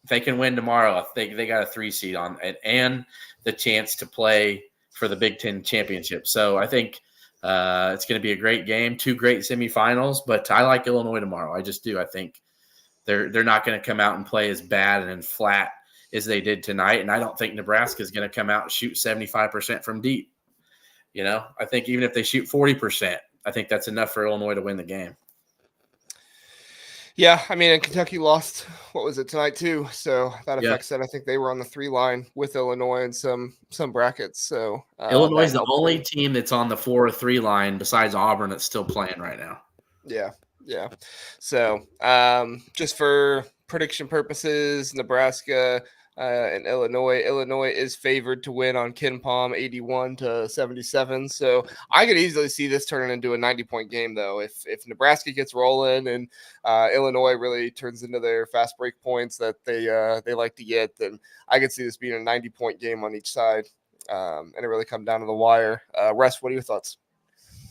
If they can win tomorrow, they got a 3 seed on it and the chance to play for the Big Ten championship. So I think it's going to be a great game, 2 great semifinals, but I like Illinois tomorrow. I just do. I think they're not going to come out and play as bad and flat as they did tonight. And I don't think Nebraska is going to come out and shoot 75% from deep. I think even if they shoot 40%, I think that's enough for Illinois to win the game. Yeah, I mean, and Kentucky lost, what was it, tonight too? So that affects that. I think they were on the 3 line with Illinois in some brackets. So Illinois is the only team that's on the 4 or 3 line besides Auburn that's still playing right now. Yeah. So just for prediction purposes, Nebraska and Illinois is favored to win on Ken Palm 81-77. So I could easily see this turning into a 90-point game, though. If Nebraska gets rolling and Illinois really turns into their fast break points that they like to get, then I could see this being a 90-point game on each side, and it really come down to the wire. Russ, what are your thoughts?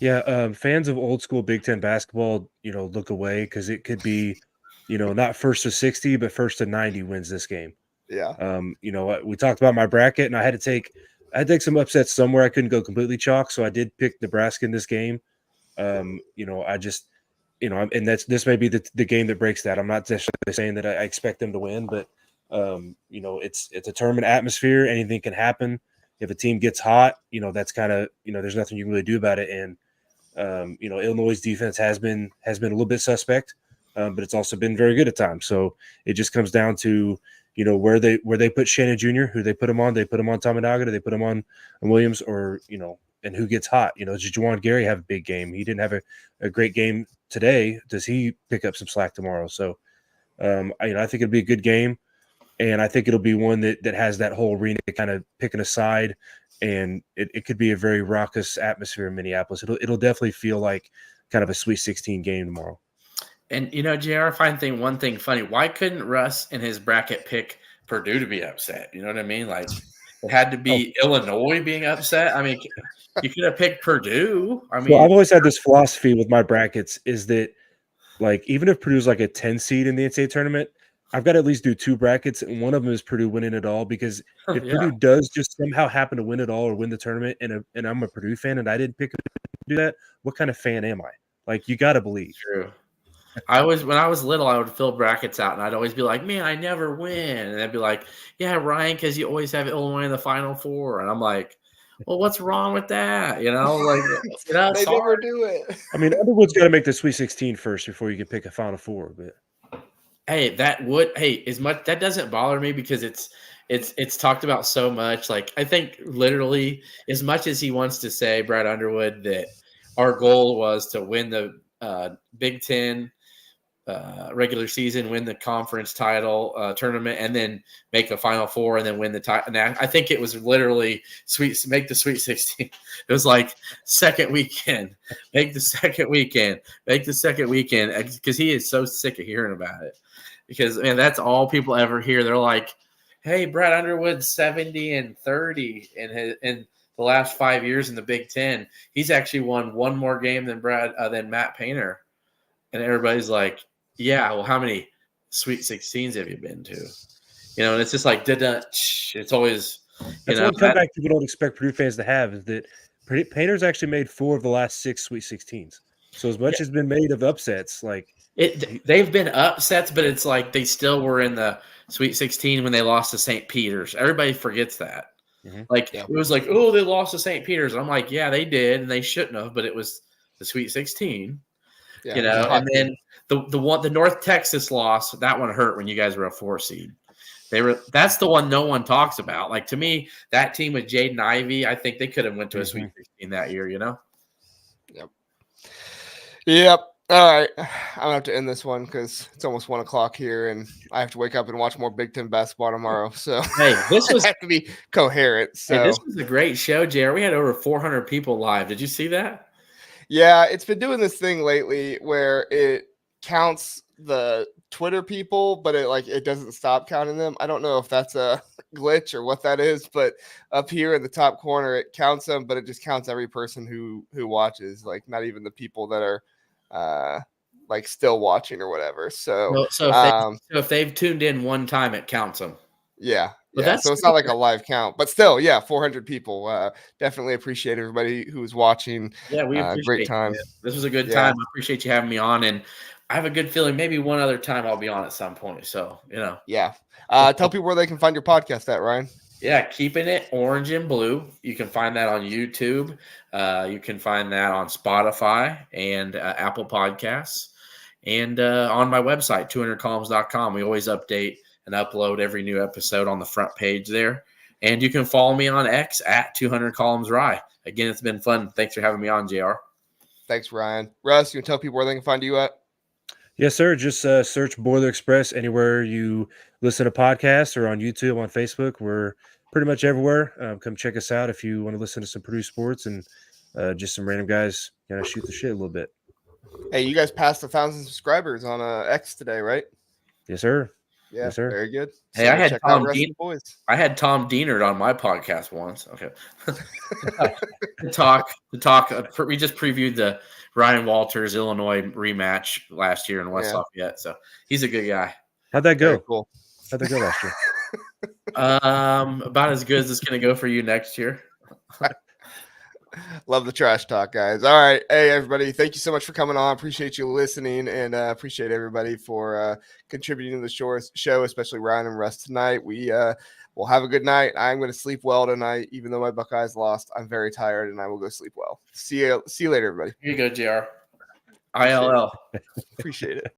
Yeah, fans of old school Big Ten basketball, look away because it could be, not first to 60, but first to 90 wins this game. Yeah. We talked about my bracket, and I had to take some upsets somewhere. I couldn't go completely chalk, so I did pick Nebraska in this game. I just, and this may be the game that breaks that. I'm not necessarily saying that I expect them to win, but it's a tournament atmosphere. Anything can happen. If a team gets hot, that's kind of, there's nothing you can really do about it. And Illinois' defense has been a little bit suspect, but it's also been very good at times. So it just comes down to where they put Shannon Jr., who they put him on. They put him on Tominaga, do they put him on Williams, or and who gets hot? Does Juwan Gary have a big game? He didn't have a great game today. Does he pick up some slack tomorrow? So I think it'll be a good game, and I think it'll be one that has that whole arena kind of picking a side, and it could be a very raucous atmosphere in Minneapolis. It'll definitely feel like kind of a Sweet 16 game tomorrow. And, JR, I find one thing funny. Why couldn't Russ in his bracket pick Purdue to be upset? You know what I mean? Like, it had to be Illinois being upset. I mean, you could have picked Purdue. I mean, well, I've always had this philosophy with my brackets is that, like, even if Purdue's like a 10 seed in the NCAA tournament, I've got to at least do 2 brackets, and one of them is Purdue winning it all, because if Purdue does just somehow happen to win it all or win the tournament, and I'm a Purdue fan and I didn't pick to do that, what kind of fan am I? Like, you got to believe. True. When I was little, I would fill brackets out, and I'd always be like, "Man, I never win," and I'd be like, "Yeah, Ryan, because you always have Illinois in the Final Four," and I'm like, "Well, what's wrong with that?" They never do it. I mean, Underwood's got to make the Sweet 16 first before you can pick a Final Four, but that doesn't bother me because it's talked about so much. Like, I think literally as much as he wants to say, Brad Underwood, that our goal was to win the Big Ten regular season, win the conference title tournament, and then make a Final Four and then win the title. And I think it was literally make the Sweet 16. It was like second weekend, make the second weekend, because he is so sick of hearing about it. Because, man, that's all people ever hear. They're like, "Hey, Brad Underwood's 70-30 in the last 5 years in the Big Ten. He's actually won one more game than Matt Painter." And everybody's like, "Yeah, well, how many? Sweet 16s have you been to? You know, and it's just like it's always That's one comeback people don't expect Purdue fans to have is that Painter's actually made 4 of the last 6 Sweet 16s. So as much as been made of upsets, like they've been upsets, but it's like they still were in the Sweet 16 when they lost to St. Peter's. Everybody forgets that. Like it was like, oh, they lost to St. Peter's. I'm like, yeah, they did, and they shouldn't have, but it was the Sweet 16. Yeah, you know, and then the North Texas loss, that one hurt when you guys were a 4 seed. That's the one no one talks about. Like to me, that team with Jaden Ivey, I think they could have went to a Sweet 16 that year, you know? Yep. All right. I'm gonna have to end this one because it's almost 1 o'clock here, and I have to wake up and watch more Big Ten basketball tomorrow. So hey, this was have to be coherent. So this was a great show, JR. We had over 400 people live. Did you see that? Yeah, it's been doing this thing lately where it counts the Twitter people, but it doesn't stop counting them. I don't know if that's a glitch or what that is, but up here in the top corner, it counts them, but it just counts every person who watches, like not even the people that are like still watching or whatever. So if they've tuned in one time, it counts them. Yeah. But yeah. So it's not like a live count, but still, 400 people. Definitely appreciate everybody who's watching. Yeah, we appreciate great time. This was a good time. I appreciate you having me on, and I have a good feeling maybe one other time I'll be on at some point. So, you know. Yeah. Tell people where they can find your podcast at, Ryan. Yeah, Keeping It Orange and Blue. You can find that on YouTube. You can find that on Spotify and Apple Podcasts. And on my website, 200columns.com. We always update and upload every new episode on the front page there. And you can follow me on X at 200columnsRye. Again, it's been fun. Thanks for having me on, JR. Thanks, Ryan. Russ, you can tell people where they can find you at? Yes, sir. Just search Boiler Express anywhere you listen to podcasts or on YouTube, on Facebook. We're pretty much everywhere. Come check us out if you want to listen to some Purdue sports and just some random guys kind of shoot the shit a little bit. Hey, you guys passed 1,000 subscribers on X today, right? Yes, sir. Yeah, yes, sir. Very good. Hey, I had Tom Dienert on my podcast once. Okay. to talk. We just previewed the Ryan Walters Illinois rematch last year in West Lafayette. So he's a good guy. How'd that go? Very cool. How'd that go last year? About as good as it's going to go for you next year. Love the trash talk, guys. All right. Hey, everybody. Thank you so much for coming on. Appreciate you listening and appreciate everybody for contributing to the show, especially Ryan and Russ tonight. We will have a good night. I'm going to sleep well tonight, even though my Buckeyes lost. I'm very tired and I will go sleep well. See you later, everybody. Here you go, JR. ILL. Appreciate it.